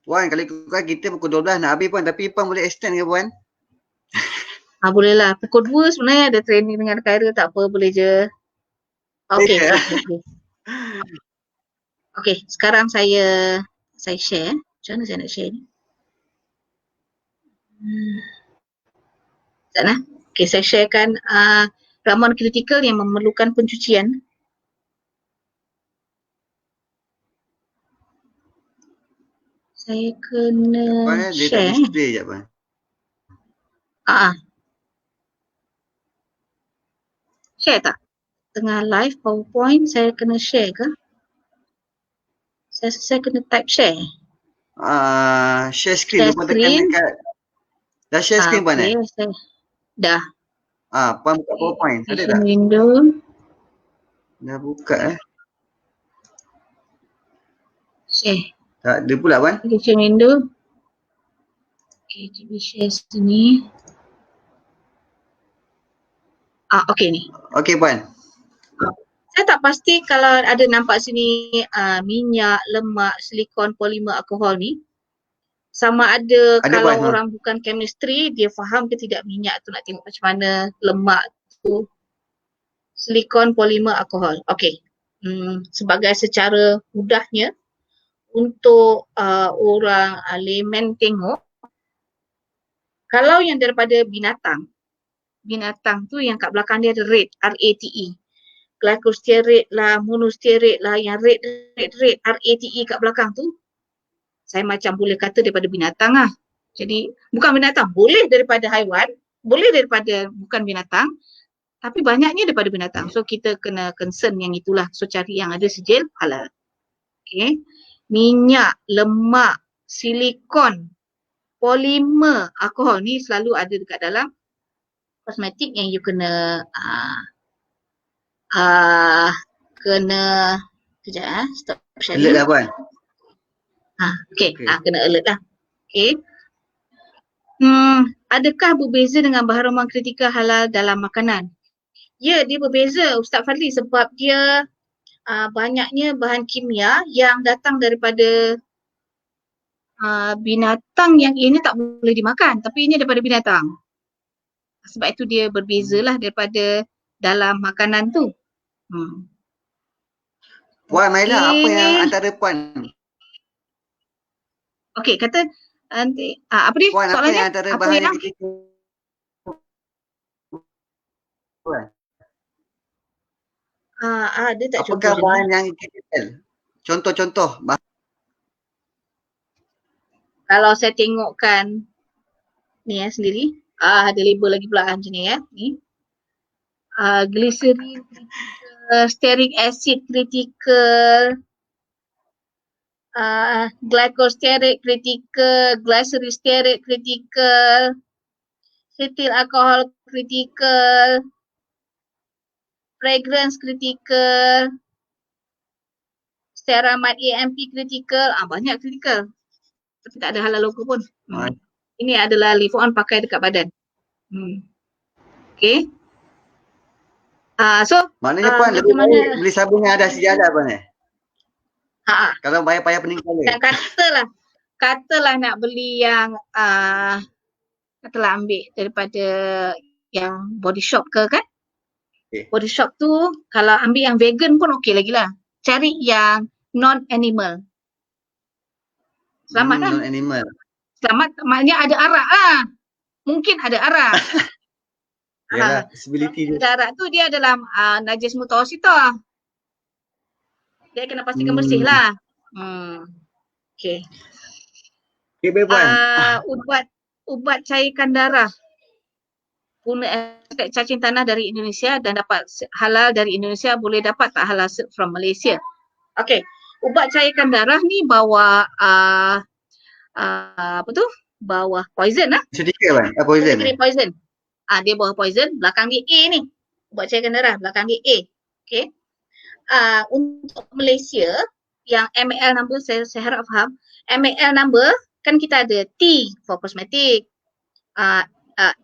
Puan, kalau ikutkan kita pukul 12 nak habis Puan, tapi Puan boleh extend ke Puan? Boleh lah. Pukul 2 sebenarnya ada training dengan Khairul, tak apa, boleh je. Okey. Okey, sekarang saya share. Macam mana saya nak share ni? Sekejap lah. Okey, saya sharekan ramuan kritikal yang memerlukan pencucian. Saya kena Puan, dia tak share. display sekejap Puan. Share tak? Tengah live PowerPoint saya kena share ke? Saya kena type share. Share screen Share tu Puan tekan screen. dekat. Dah share screen Puan Okey, dah. Puan buka PowerPoint. Ada Application tak? window. Dah buka Share. Tak ada pula Puan. Application window. Okey, cuba share sini. Okey ni. Okey Puan. Saya tak pasti kalau ada nampak sini minyak, lemak, silikon, polimer, alkohol ni. Sama ada kalau Puan. orang bukan chemistry, dia faham ke tidak minyak tu nak tengok macam mana, lemak tu, silikon, polimer, alkohol. Okey. Sebagai secara mudahnya untuk orang layman tengok, kalau yang daripada binatang tu yang kat belakang dia ada rate, R-A-T-E. Glycostearate lah, monostearate lah, yang rate, R-A-T-E kat belakang tu, saya macam boleh kata daripada binatang lah. Jadi bukan binatang, boleh daripada haiwan, boleh daripada bukan binatang, tapi banyaknya daripada binatang. So kita kena concern yang itulah. So cari yang ada sijil halal. Okay. Minyak, lemak, silikon, polimer, alkohol ni selalu ada dekat dalam kosmetik yang you kena kejap stop sharing. Alert lah Puan. Okay. Kena alert lah. Okay. Adakah berbeza dengan bahan ramuan kritikal halal dalam makanan? Ya, dia berbeza Ustaz Fadli sebab dia banyaknya bahan kimia yang datang daripada binatang yang ini tak boleh dimakan, tapi ini daripada binatang. Sebab itu dia berbezalah daripada dalam makanan tu. Puan Maila, apa yang antara Puan? Okey, kata nanti apa dia Puan, soalannya? apa yang antara bahan yang kritikal? Puan. Dia tak contoh. Apakah bahan yang kritikal? Contoh-contoh bahan. Kalau saya tengokkan ni sendiri, ada label lagi pula macam ni ni. Glycerin critical, stearic acid critical, glycostearic critical, glyceristearic critical, cetyl alcohol critical, fragrance critical, ceramide AMP critical, banyak critical. Tapi tak ada halal logo pun. Ini adalah leave on pakai dekat badan. Okay. So maknanya Puan lebih baik beli sabun yang ada sejadah Puan kalau payah-payah pening kepala. Dan katalah nak beli yang katalah ambil daripada yang body shop ke kan? Okay. Body shop tu kalau ambil yang vegan pun okey lagi lah. Cari yang non-animal. Selamat lah. Non-animal. Selamat maknanya ada arak lah. Mungkin ada arak. Yalah, possibility dia. Arak tu dia adalah najis mutawasitah. Dia kena pastikan bersih lah. Okay. Okay, baik Puan. Ubat cairkan darah. Guna efek cacing tanah dari Indonesia dan dapat halal dari Indonesia, boleh dapat tak halal from Malaysia. Okay. Ubat cairkan darah ni bawa apa tu? Bawa poison lah. Sedikit Puan, poison. Poison. Dia bawa poison, belakang dia A ni. Ubat cairkan darah, belakang dia A. Okay. Untuk Malaysia, yang MAL number saya harap faham. MAL number kan kita ada T for cosmetic,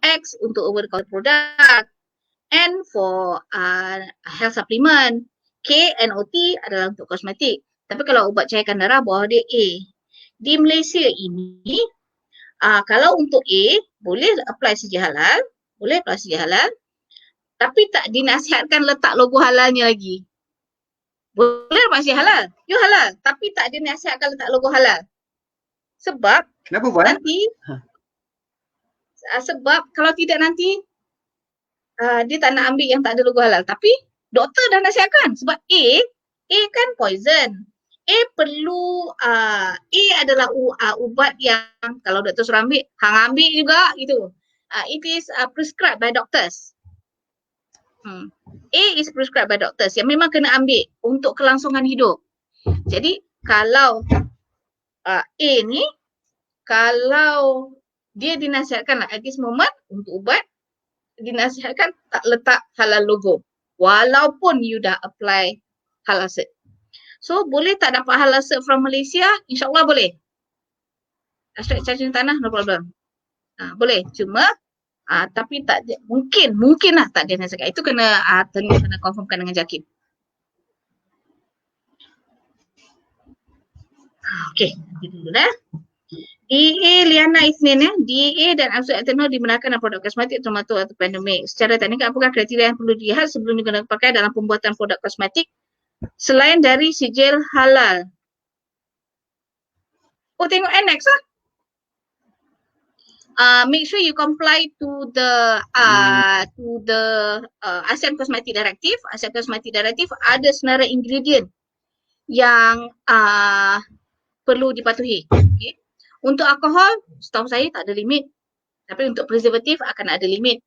X untuk over the counter product, N for health supplement, K, N, O, T adalah untuk kosmetik. Tapi kalau ubat cairkan darah bawah dia A. Di Malaysia ini, kalau untuk A boleh apply saja halal, tapi tak dinasihatkan letak logo halalnya lagi. Boleh masih halal. You halal. Tapi tak ada nasihat kalau tak logo halal. Sebab Kenapa Puan? nanti, sebab kalau tidak nanti dia tak nak ambil yang tak ada logo halal. Tapi doktor dah nasihatkan sebab A kan poison. A perlu, A adalah ubat yang kalau doktor suruh ambil, hang ambil juga gitu. It is prescribed by doctors. A is prescribed by doctors yang memang kena ambil untuk kelangsungan hidup. Jadi kalau A ni, kalau dia dinasihatkan at this moment untuk ubat, dinasihatkan tak letak halal logo. Walaupun you dah apply halal cert. So boleh tak dapat halal cert from Malaysia? InsyaAllah boleh. Abstract charging tanah, no problem. Boleh. Cuma tapi tak mungkin lah tak ada nasihatkan. Itu kena confirmkan dengan JAKIM. Okey, itu dulu dah. DA Liana Isnin DA dan Absolute Ethanol dibenarkan dalam produk kosmetik termasuk atau pandemik. Secara teknikal apakah kriteria yang perlu dilihat sebelum digunakan pakai dalam pembuatan produk kosmetik selain dari sijil halal? Oh, tengok annex lah. Make sure you comply to the ASEAN Cosmetic Directive. ASEAN Cosmetic Directive ada senarai ingredient yang perlu dipatuhi. Okay. Untuk alkohol, setahu saya tak ada limit. Tapi untuk preservatif akan ada limit.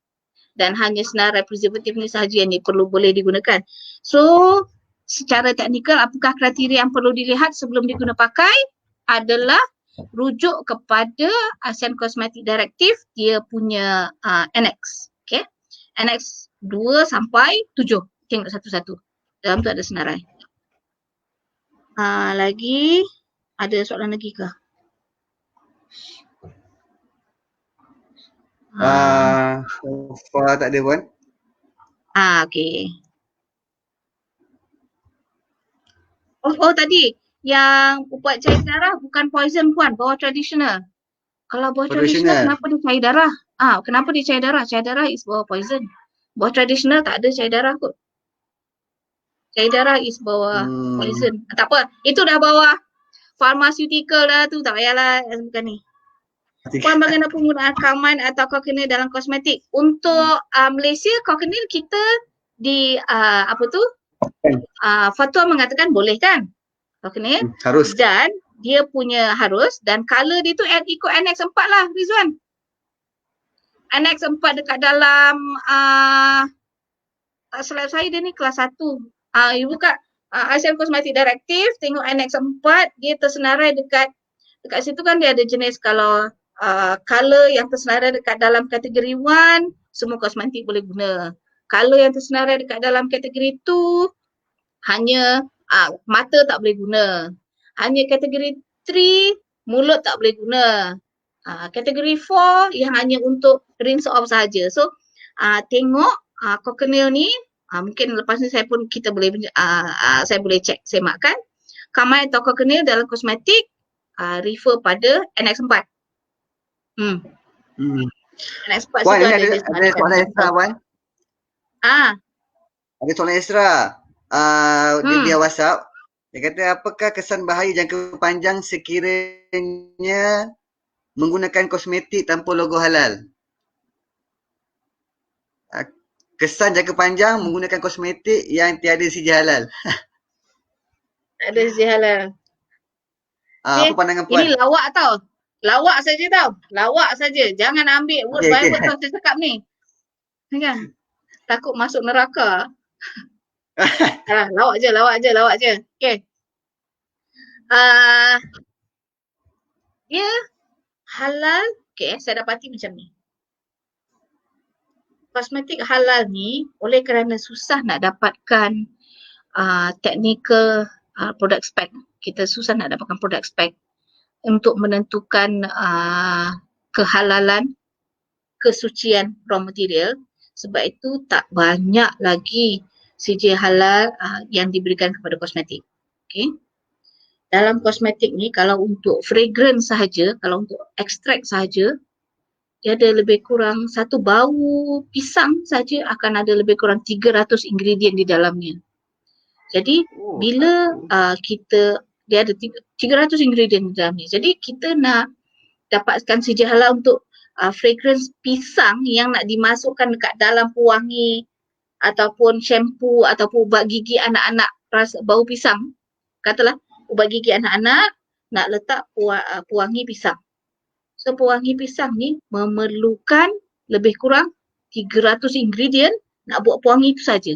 Dan hanya senarai preservatif ni sahaja yang boleh digunakan. So, secara teknikal apakah kriteria yang perlu dilihat sebelum digunakan pakai adalah rujuk kepada ASEAN Cosmetic Directive, dia punya annex. Okay. Annex 2 sampai 7. Tengok satu-satu. Dalam tu ada senarai. Lagi, ada soalan lagi ke? So far tak ada Puan. Okey. Oh tadi yang ubat cair darah bukan poison Puan, bawah tradisional. Kalau bawah tradisional kenapa dia cair darah? Kenapa dia cair darah? Cair darah is bawah poison. Bawah tradisional tak ada cair darah kot. Cair darah is bawah poison. Tak apa, itu dah bawah pharmaceutical dah tu, tak payahlah bukan ni. Puan bagaimana penggunaan Carmine atau Cochineal dalam kosmetik? Untuk Malaysia, Cochineal kita di fatwa mengatakan boleh kan? Cochineal. Harus. Dan dia punya harus dan color dia tu ikut annex 4 lah Rizwan. Annex 4 dekat dalam slide saya dia ni kelas 1. You buka ASEAN Cosmetic Directive, tengok annex 4, dia tersenarai dekat situ kan dia ada jenis kalau color yang tersenarai dekat dalam kategori 1, semua kosmetik boleh guna. Color yang tersenarai dekat dalam kategori 2, hanya mata tak boleh guna. Hanya kategori 3, mulut tak boleh guna. Kategori 4 yang hanya untuk rinse off sahaja. So, tengok Cochineal ni, mungkin lepas ni kita boleh saya boleh cek, semakkan. Carmine atau Cochineal dalam kosmetik refer pada annex 4. Annex 4 Puan, situ ada soalan extra Puan. Ada soalan extra. Dia WhatsApp. Dia kata apakah kesan bahaya jangka panjang sekiranya menggunakan kosmetik tanpa logo halal? Kesan jangka panjang menggunakan kosmetik yang tiada sijil halal. Tak ada sijil halal. Apa pandangan Puan? Ini lawak tau. Lawak saja tau. Lawak saja. Jangan ambil word by word tau saya cakap ni. Kan? Takut masuk neraka. Lawak je. Okay. Dia halal. Okay, saya dapati macam ni. Kosmetik halal ni oleh kerana susah nak dapatkan technical product spec. Kita susah nak dapatkan product spec untuk menentukan kehalalan, kesucian raw material. Sebab itu tak banyak lagi sijil halal yang diberikan kepada kosmetik. Okay. Dalam kosmetik ni kalau untuk fragrance sahaja, kalau untuk ekstrak sahaja, dia ada lebih kurang satu bau pisang saja akan ada lebih kurang 300 ingredient di dalamnya. Jadi Oh, bila dia ada 300 ingredient di dalamnya. Jadi kita nak dapatkan CJ halal untuk fragrance pisang yang nak dimasukkan dekat dalam pewangi ataupun shampoo ataupun ubat gigi anak-anak rasa bau pisang. Katalah ubat gigi anak-anak nak letak pewangi pisang. So pewangi pisang ni memerlukan lebih kurang 300 ingredient nak buat pewangi itu saja.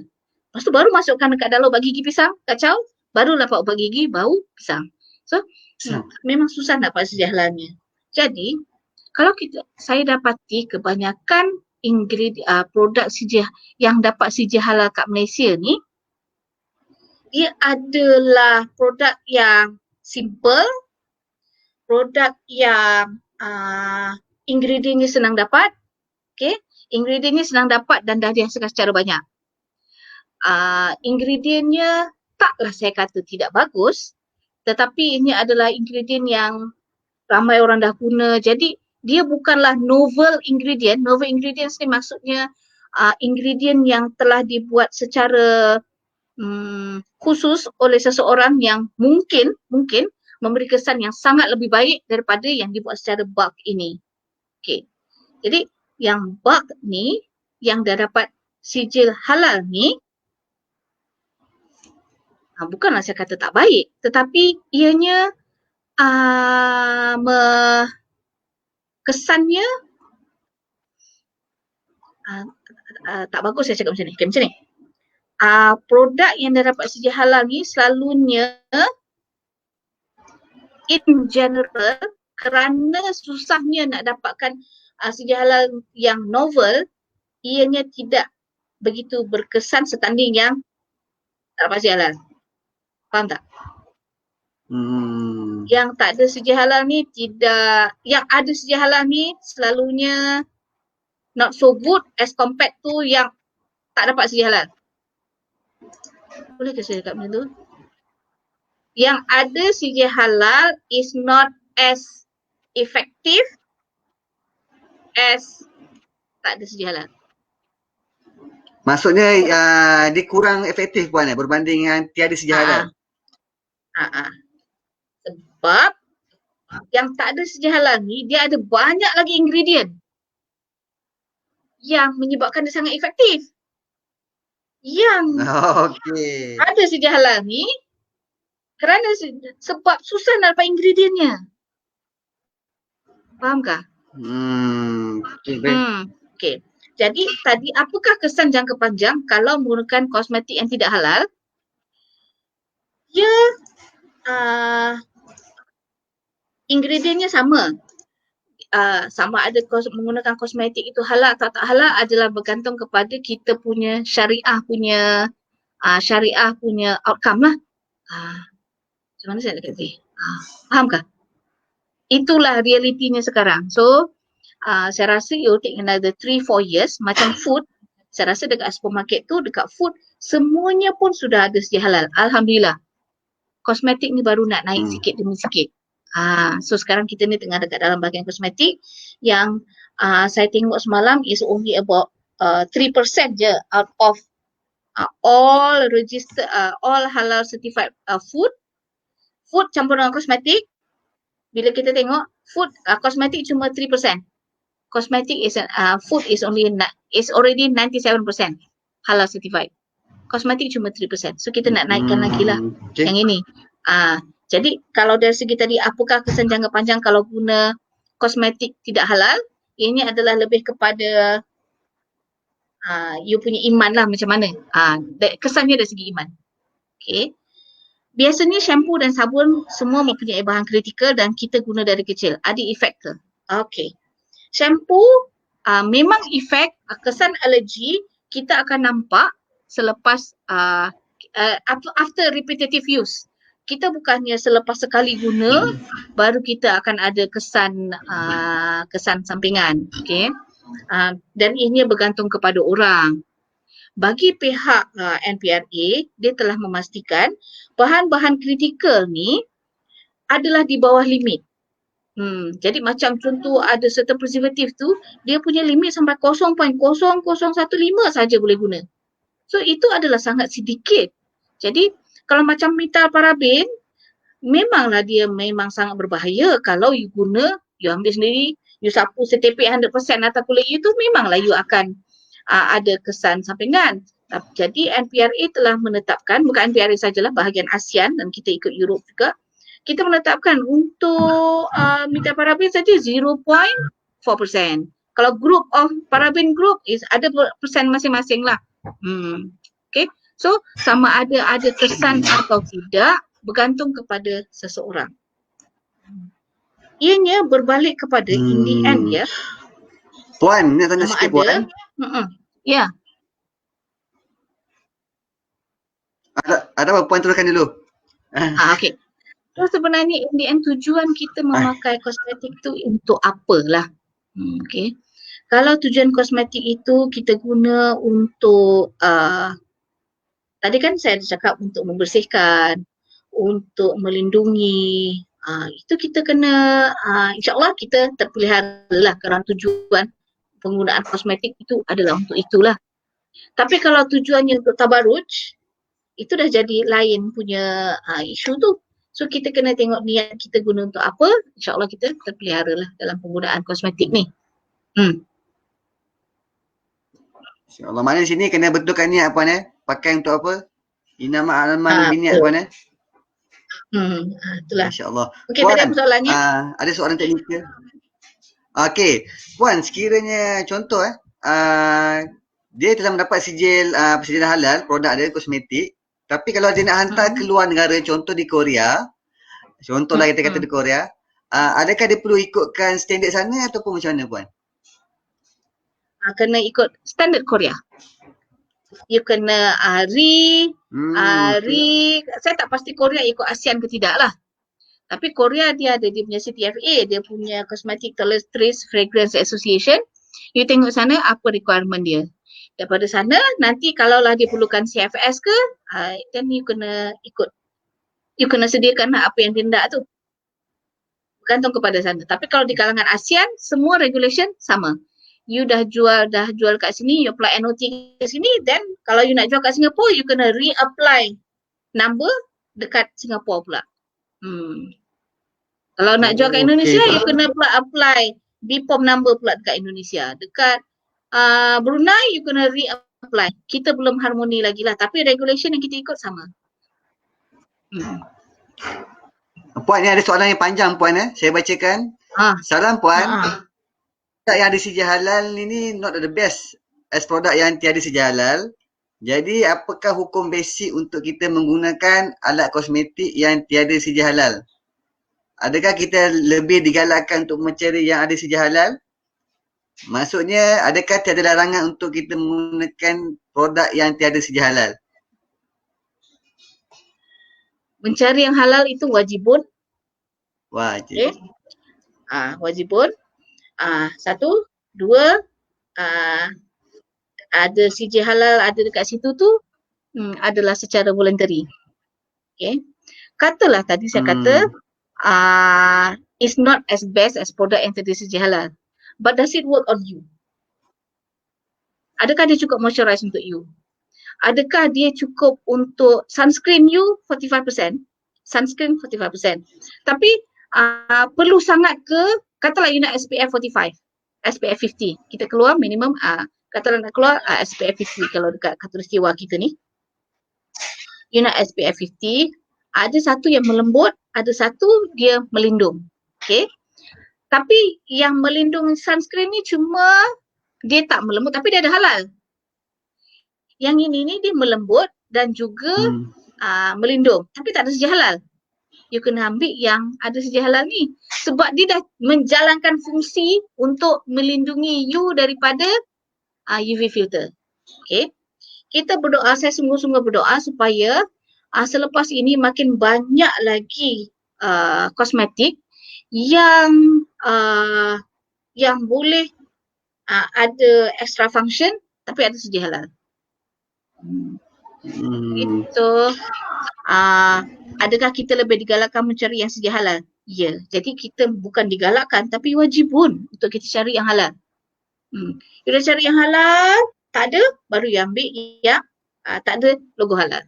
Lepas tu baru masukkan dekat dalam ubat gigi pisang, kacau, baru dapat ubat gigi bau pisang. So memang susah nak dapat CJ halalnya. Jadi kalau saya dapati kebanyakan produk CJ yang dapat CJ halal kat Malaysia ni, dia adalah produk yang simple, produk yang ingredientnya senang dapat, ingredientnya senang dapat dan dah dihasilkan secara banyak. Ingredientnya taklah saya kata tidak bagus, tetapi ini adalah ingredient yang ramai orang dah guna. Jadi dia bukanlah novel ingredient. Novel ingredients ni maksudnya ingredient yang telah dibuat secara khusus oleh seseorang yang mungkin memberi kesan yang sangat lebih baik daripada yang dibuat secara bulk ini. Okey. Jadi yang bulk ni yang dah dapat sijil halal ni bukanlah saya kata tak baik, tetapi ianya kesannya tak bagus saya cakap macam ni. Okay, macam ni. Produk yang dah dapat sijil halal ni selalunya in general kerana susahnya nak dapatkan sijil halal yang novel, ianya tidak begitu berkesan setanding yang tak dapat sijil halal. Faham tak? Yang tak ada sijil halal ni tidak, yang ada sijil halal ni selalunya not so good as compared to yang tak dapat sijil halal. Boleh ke saya cakap macam tu? Yang ada sijil halal is not as effective as tak ada sijil halal. Maksudnya dia kurang efektif Puan berbanding yang tiada sijil halal. Sebab yang tak ada sijil halal ni dia ada banyak lagi ingredient yang menyebabkan dia sangat efektif. Yang ada sijil halal ni kerana sebab susah nak dapat ingredientnya. Fahamkah? Okay. Jadi tadi apakah kesan jangka panjang kalau menggunakan kosmetik yang tidak halal? Ya, ingredientnya sama. Sama ada menggunakan kosmetik itu halal atau tak halal adalah bergantung kepada kita punya syariah punya outcome lah. Macam mana saya nak kata? Fahamkah? Itulah realitinya sekarang. So, saya rasa it will take another 3-4 years. Macam food, saya rasa dekat supermarket tu, dekat food, semuanya pun sudah ada sijil halal. Alhamdulillah. Kosmetik ni baru nak naik sikit demi sikit. So sekarang kita ni tengah dekat dalam bahagian kosmetik yang saya tengok semalam is only about 3% je out of all register, all halal certified food campur dengan kosmetik. Bila kita tengok food, kosmetik cuma 3%. Kosmetik food is already 97% halal certified. Kosmetik cuma 3%. So kita nak naikkan lagi lah yang ini. Jadi kalau dari segi tadi apakah kesan jangka panjang kalau guna kosmetik tidak halal, ini adalah lebih kepada you punya iman lah macam mana. Kesannya dari segi iman. Okay. Biasanya shampoo dan sabun semua mempunyai bahan kritikal dan kita guna dari kecil. Ada efek ke? Okay. Shampoo memang efek kesan alergi kita akan nampak selepas after repetitive use. Kita bukannya selepas sekali guna baru kita akan ada kesan sampingan. Okay. Dan ini bergantung kepada orang. Bagi pihak NPRA, dia telah memastikan bahan-bahan kritikal ni adalah di bawah limit. Jadi macam contoh ada certain preservative tu, dia punya limit sampai 0.0015 saja boleh guna. So itu adalah sangat sedikit. Jadi Kalau macam metal parabin, memanglah dia memang sangat berbahaya kalau you guna, you ambil sendiri, you sapu setepek 100% atas kulit you tu, memanglah you akan ada kesan sampingan. Jadi NPRA telah menetapkan, bukan NPRA sajalah, bahagian ASEAN dan kita ikut Europe juga, kita menetapkan untuk metal parabin saja 0.4%. Kalau group of parabin group ada persen masing-masing lah. Okay. So sama ada kesan atau tidak bergantung kepada seseorang. Ianya berbalik kepada in the end ya. Puan, nak tanya sikit Puan. Ya. Ada apa Puan teruskan dulu. Okay. So sebenarnya in the end tujuan kita memakai kosmetik tu untuk apalah. Okay. Kalau tujuan kosmetik itu kita guna untuk tadi kan saya ada cakap untuk membersihkan, untuk melindungi, itu kita kena insyaAllah kita terpelihara lah kerana tujuan penggunaan kosmetik itu adalah untuk itulah. Tapi kalau tujuannya untuk tabaruj, itu dah jadi lain punya isu tu. So kita kena tengok niat kita guna untuk apa, insyaAllah kita terpelihara lah dalam penggunaan kosmetik ni. InsyaAllah, mana di sini kena betulkan niat Puan pakai untuk apa? Inama alaman biniat Puan Itulah. InsyaAllah. Okey, Puan, tadi apa soalannya? ada soalan teknikal. Okey, Puan, sekiranya contoh dia telah mendapat sijil persediaan halal produk dia kosmetik, tapi kalau dia nak hantar ke luar negara, contoh di Korea, contohlah kita kata di Korea, adakah dia perlu ikutkan standard sana ataupun macam mana Puan? Kena ikut standard Korea. You kena saya tak pasti Korea ikut ASEAN ke tidak lah. Tapi Korea dia ada dia punya CTFA, dia punya Cosmetic Toiletries Fragrance Association. You tengok sana apa requirement dia. Daripada sana nanti kalaulah dia perlukan CFS ke, then you kena ikut. You kena sediakan apa yang dia nak tu. Bergantung kepada sana. Tapi kalau di kalangan ASEAN, semua regulation sama. You dah jual kat sini, you apply NOT kat sini, then kalau you nak jual kat Singapore, you kena reapply number dekat Singapore pula. Kalau nak jual kat Indonesia, you kena apply BPOM number pula dekat Indonesia. Dekat Brunei, you kena reapply. Kita belum harmoni lagi lah, tapi regulation yang kita ikut sama. Puan, ni ada soalan yang panjang Puan saya bacakan. Salam Puan. Produk yang ada sijil halal ini not the best as produk yang tiada sijil halal. Jadi apakah hukum basic untuk kita menggunakan alat kosmetik yang tiada sijil halal? Adakah kita lebih digalakkan untuk mencari yang ada sijil halal? Maksudnya adakah tiada larangan untuk kita menggunakan produk yang tiada sijil halal? Mencari yang halal itu wajibun. Wajib. Wajibun. Satu, dua, ada sijil halal ada dekat situ tu adalah secara voluntary. Okay. Katalah tadi saya kata it's not as best as produk yang tadi sijil halal. But does it work on you? Adakah dia cukup moisturize untuk you? Adakah dia cukup untuk sunscreen you 45%? Sunscreen 45%. Tapi perlu sangat ke, katalah you nak SPF 45, SPF 50. Kita keluar minimum, katalah nak keluar SPF 50 kalau dekat khatulistiwa kita ni. You nak SPF 50, ada satu yang melembut, ada satu dia melindung. Okay. Tapi yang melindung sunscreen ni cuma dia tak melembut tapi dia ada halal. Yang ini ni dia melembut dan juga melindung tapi tak ada sijil halal. You kena ambil yang ada sijil halal ni. Sebab dia dah menjalankan fungsi untuk melindungi you daripada UV filter. Okay. Kita berdoa, saya sungguh-sungguh berdoa supaya selepas ini makin banyak lagi kosmetik yang boleh ada extra function tapi ada sijil halal. Itu adakah kita lebih digalakkan mencari yang sijil halal? Ya. Jadi kita bukan digalakkan tapi wajibun untuk kita cari yang halal. You dah cari yang halal, tak ada, baru you ambil yang tak ada logo halal.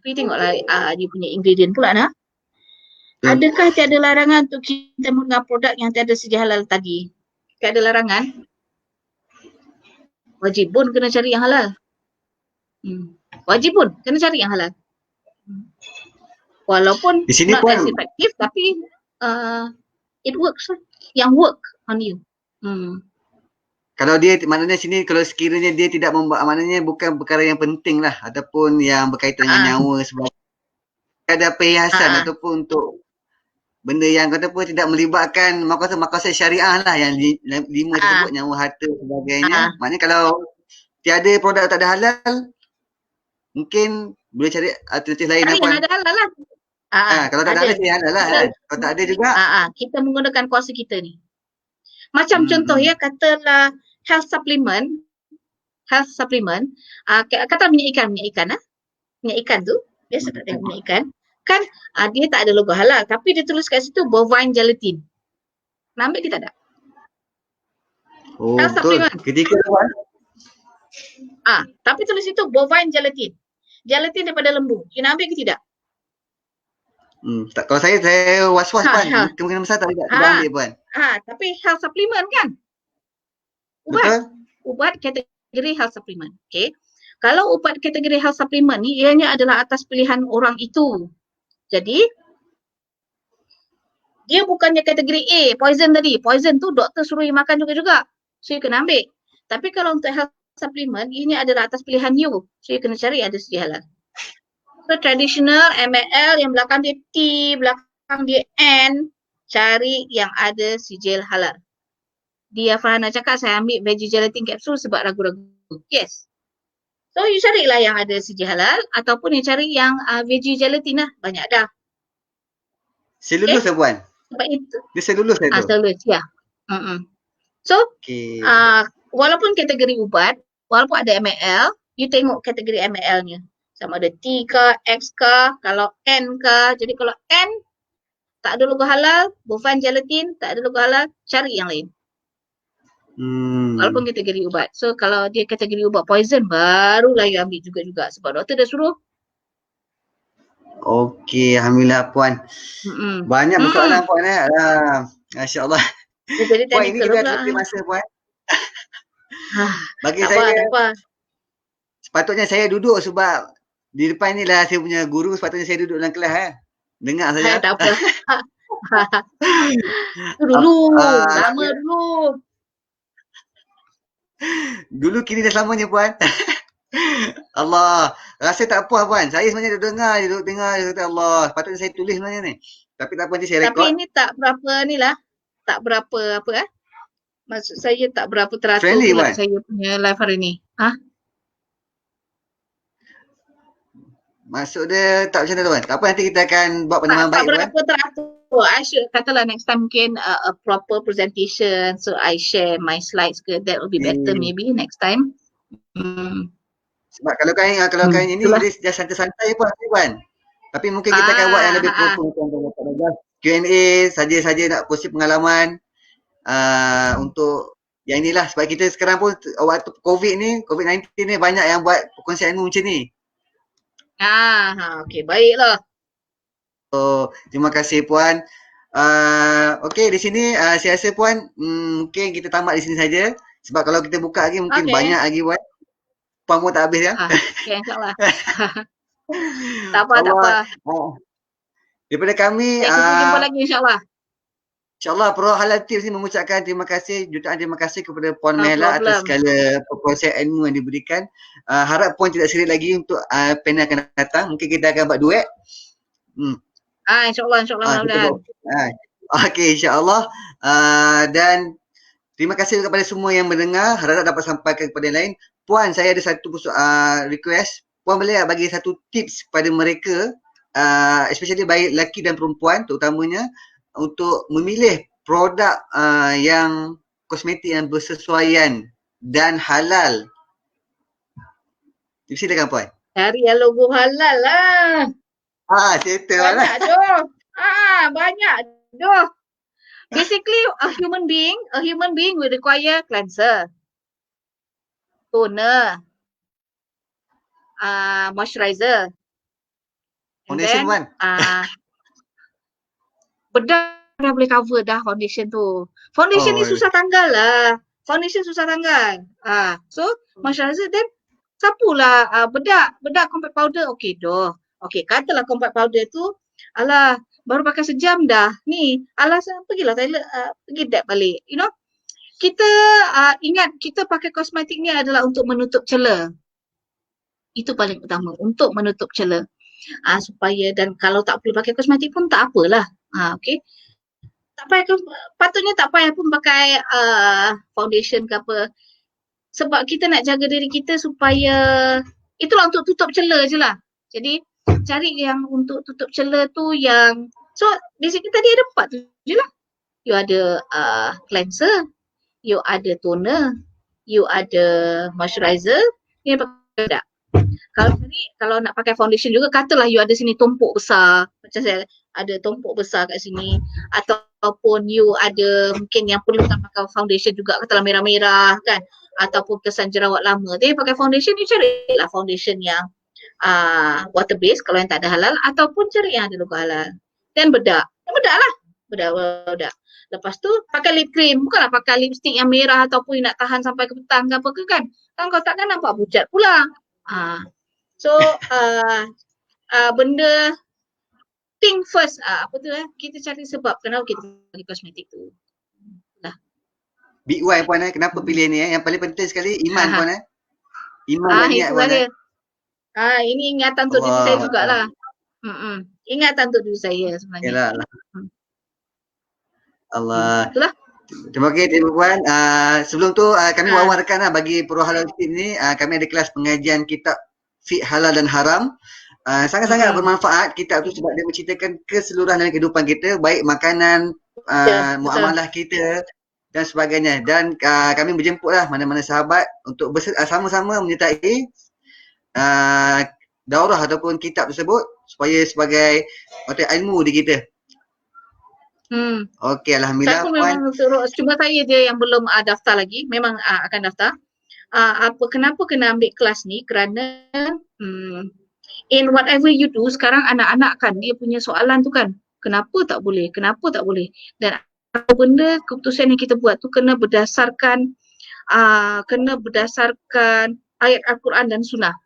Pergi tengoklah dia punya ingredient pula nah. Betul. Adakah tiada larangan untuk kita menggunakan produk yang tiada sedia halal tadi? Tiada larangan. Wajib pun kena cari yang halal. Wajib pun kena cari yang halal. Walaupun Di sini not Puan, as effective tapi it works lah. Yang work on you. kalau dia maknanya sini kalau sekiranya dia tidak maknanya bukan perkara yang penting lah ataupun yang berkaitan dengan nyawa sebab ada perhiasan ataupun untuk benda yang kata pun tidak melibatkan maqasid syariah lah yang lima tersebut, nyawa, harta sebagainya. Maknanya kalau tiada produk tak ada halal, mungkin boleh cari alternatif lain cari apa? yang ada halal lah. Kalau tak ada halal, cari halal lah kan. Kalau tak ada juga. Kita menggunakan kuasa kita ni. Macam contoh ya, katalah health supplement, kata minyak ikan tu, biasa tak tengok minyak ikan, kan dia tak ada logo halal tapi dia tulis kat situ bovine gelatin. Nak ambil kita tak? Oh betul. Ketika Puan. Tapi tulis itu bovine gelatin. Gelatin daripada lembu. You nak ambil ke tidak? Kalau saya was-was Puan. Kemungkinan besar tak ambil Puan. Tapi health supplement kan? Ubat kategori health supplement. Okay. Kalau ubat kategori health supplement ni, ianya adalah atas pilihan orang itu. Jadi, dia bukannya kategori A, poison tadi. Poison tu doktor suruh you makan juga. So, you kena ambil. Tapi kalau untuk health supplement, ini adalah atas pilihan you. So, you kena cari ada sedia halal. So, traditional, ML, yang belakang dia T, belakang dia N, cari yang ada sijil halal. Dia Farhana cakap, saya ambil veggie gelatin capsule sebab ragu-ragu. Yes. So, you carilah yang ada sijil halal ataupun you cari yang veggie gelatin lah. Banyak dah. Selulus lah Puan? Sebab itu. Dia selulus lah tu? Selulus, ya. So, walaupun kategori ubat, walaupun ada ML, you tengok kategori ML-nya. Sama ada T ke, X ke, kalau N ke. Jadi kalau N, tak ada logo halal, bovine gelatin, tak ada logo halal, cari yang lain. Walaupun kategori ubat. So, kalau dia kategori ubat poison, barulah you ambil juga-juga. Sebab doktor dah suruh. Okey, Alhamdulillah Puan. Banyak persoalan Puan Masya Allah. Jadi Puan, ini kita ada lebih masa Puan. Bagi saya, sepatutnya saya duduk sebab di depan ni lah saya punya guru, sepatutnya saya duduk dalam kelas dengar saja. Tak apa. Dulu, lama dulu. Dulu kini dah selamanya Puan. Allah, rasa tak puas Puan. Saya sebenarnya duduk dengar je, kata Allah. Sepatutnya saya tulis sebenarnya ni. Tapi tak apa, nanti saya rekod. Tapi ini tak berapa ni lah. Tak berapa maksud saya tak berapa teratur friendly, pula saya punya live hari ni. Maksud dia tak macam tu Puan. Tak apa, nanti kita akan buat penerimaan baik Puan. Tak berapa teratur. I should katalah next time mungkin a proper presentation. So I share my slides ke. That will be better maybe next time. Sebab kalau kain ini dia santai-santai Puan. Tapi mungkin kita akan buat yang lebih proper. Q&A saja nak kongsi pengalaman untuk yang inilah sebab kita sekarang pun waktu COVID-19 ni banyak yang buat perkongsian ilmu macam ni. Okey, baiklah. So, terima kasih Puan. Okey, di sini saya rasa Puan mungkin kita tamat di sini saja sebab kalau kita buka lagi mungkin banyak lagi Puan. Puan pun tak habis ya. Okey, insyaAllah. Tak apa. Daripada kami kita jumpa lagi insyaAllah. InsyaAllah Pro Halal Tips ni mengucapkan terima kasih, jutaan terima kasih kepada Puan Mela atas segala perkongsian ilmu yang diberikan. Harap Puan tidak serit lagi untuk panel akan datang. Mungkin kita akan buat duet. InsyaAllah mudah-mudahan. Okey, insyaAllah. Dan terima kasih kepada semua yang mendengar. Harap dapat sampaikan kepada yang lain. Puan, saya ada satu request. Puan boleh bagi satu tips kepada mereka, especially bagi lelaki dan perempuan terutamanya, untuk memilih produk yang kosmetik yang bersesuaian dan halal. Silakan Puan. Cari yang logo halal lah. Cerita lah. Banyak doh. Basically a human being will require cleanser, toner, moisturizer, And Foundation then Puan. bedah dah boleh cover dah foundation tu. Foundation ni Oh, susah tanggal lah. Foundation susah tanggal. So Masyarakat then sapulah bedak compact powder. Okey doh. Okey, katalah compact powder tu alah baru pakai sejam dah. Ni alah pergilah toilet, pergi dab balik. You know, kita ingat kita pakai kosmetik ni adalah untuk menutup celah. Itu paling utama, untuk menutup celah. Supaya, dan kalau tak perlu pakai kosmetik pun tak apalah. Okey. Tak payah, patutnya tak payah pun pakai foundation ke apa. Sebab kita nak jaga diri kita supaya itulah untuk tutup celah je lah. Jadi cari yang untuk tutup celah tu yang, so basically tadi ada 4 tu je lah. You ada cleanser, you ada toner, you ada moisturizer, you pakai bedak. Kalau nak pakai foundation juga, katalah you ada sini tumpuk besar, macam saya ada tumpuk besar kat sini, ataupun you ada mungkin yang perlukan pakai foundation juga, katalah merah-merah kan, ataupun kesan jerawat lama, dia pakai foundation, you carilah foundation yang water based kalau yang tak ada halal, ataupun cari yang ada logo halal. Dan bedak lah, bedak. Lepas tu pakai lip cream, bukanlah pakai lipstick yang merah ataupun you nak tahan sampai ke petang ke apa ke kan. Kalau tak kan nampak pucat pula. So benda think first, kita cari sebab kenapa kita pakai kosmetik tu. Big Y Puan kenapa pilih ni yang paling penting sekali iman Puan Iman dan niat Puan ini ingatan untuk diri saya jugalah. Ingatan untuk diri saya sebenarnya. Yalah. Allah. Itulah. Terima kasih Puan. Sebelum tu kami wawarkan bagi Pro Halal Team ni, kami ada kelas pengajian kitab Fiqh Halal dan Haram. Sangat-sangat bermanfaat kitab tu sebab dia menceritakan keseluruhan dalam kehidupan kita, baik makanan, muamalah kita dan sebagainya. Dan kami berjemputlah mana-mana sahabat untuk sama-sama menyertai daurah ataupun kitab tersebut supaya sebagai ilmu di kita. Okey, alhamdulillah. Saya pun memang suruh, cuma saya je yang belum daftar lagi. Memang akan daftar. Kenapa kena ambil kelas ni? Kerana in whatever you do, sekarang anak-anak kan dia punya soalan tu kan, kenapa tak boleh? Dan apa benda keputusan yang kita buat tu kena berdasarkan ayat Al-Quran dan Sunnah.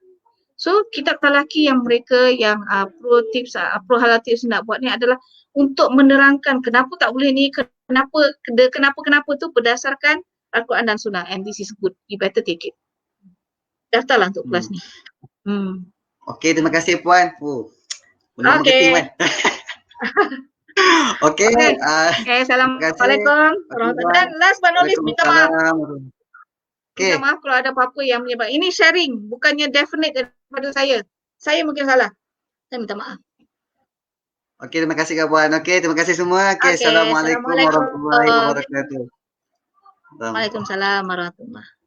So kitab talaki yang mereka yang pro halal tips nak buat ni adalah untuk menerangkan kenapa tak boleh ni, kenapa tu berdasarkan Al-Quran dan Sunnah, and this is good, you better take it. Daftarlah untuk kelas ni. Okey, terima kasih Puan. Okey. Okey. Assalamualaikum warahmatullahi. Dan last but not least, minta maaf. Minta maaf kalau ada apa-apa yang menyebabkan. Ini sharing, bukannya definite daripada saya. Saya mungkin salah. Saya minta maaf. Okey, terima kasih Kak Puan. Okey, terima kasih semua. Okey, Assalamualaikum warahmatullahi wabarakatuh. Waalaikumsalam warahmatullahi wabarakatuh.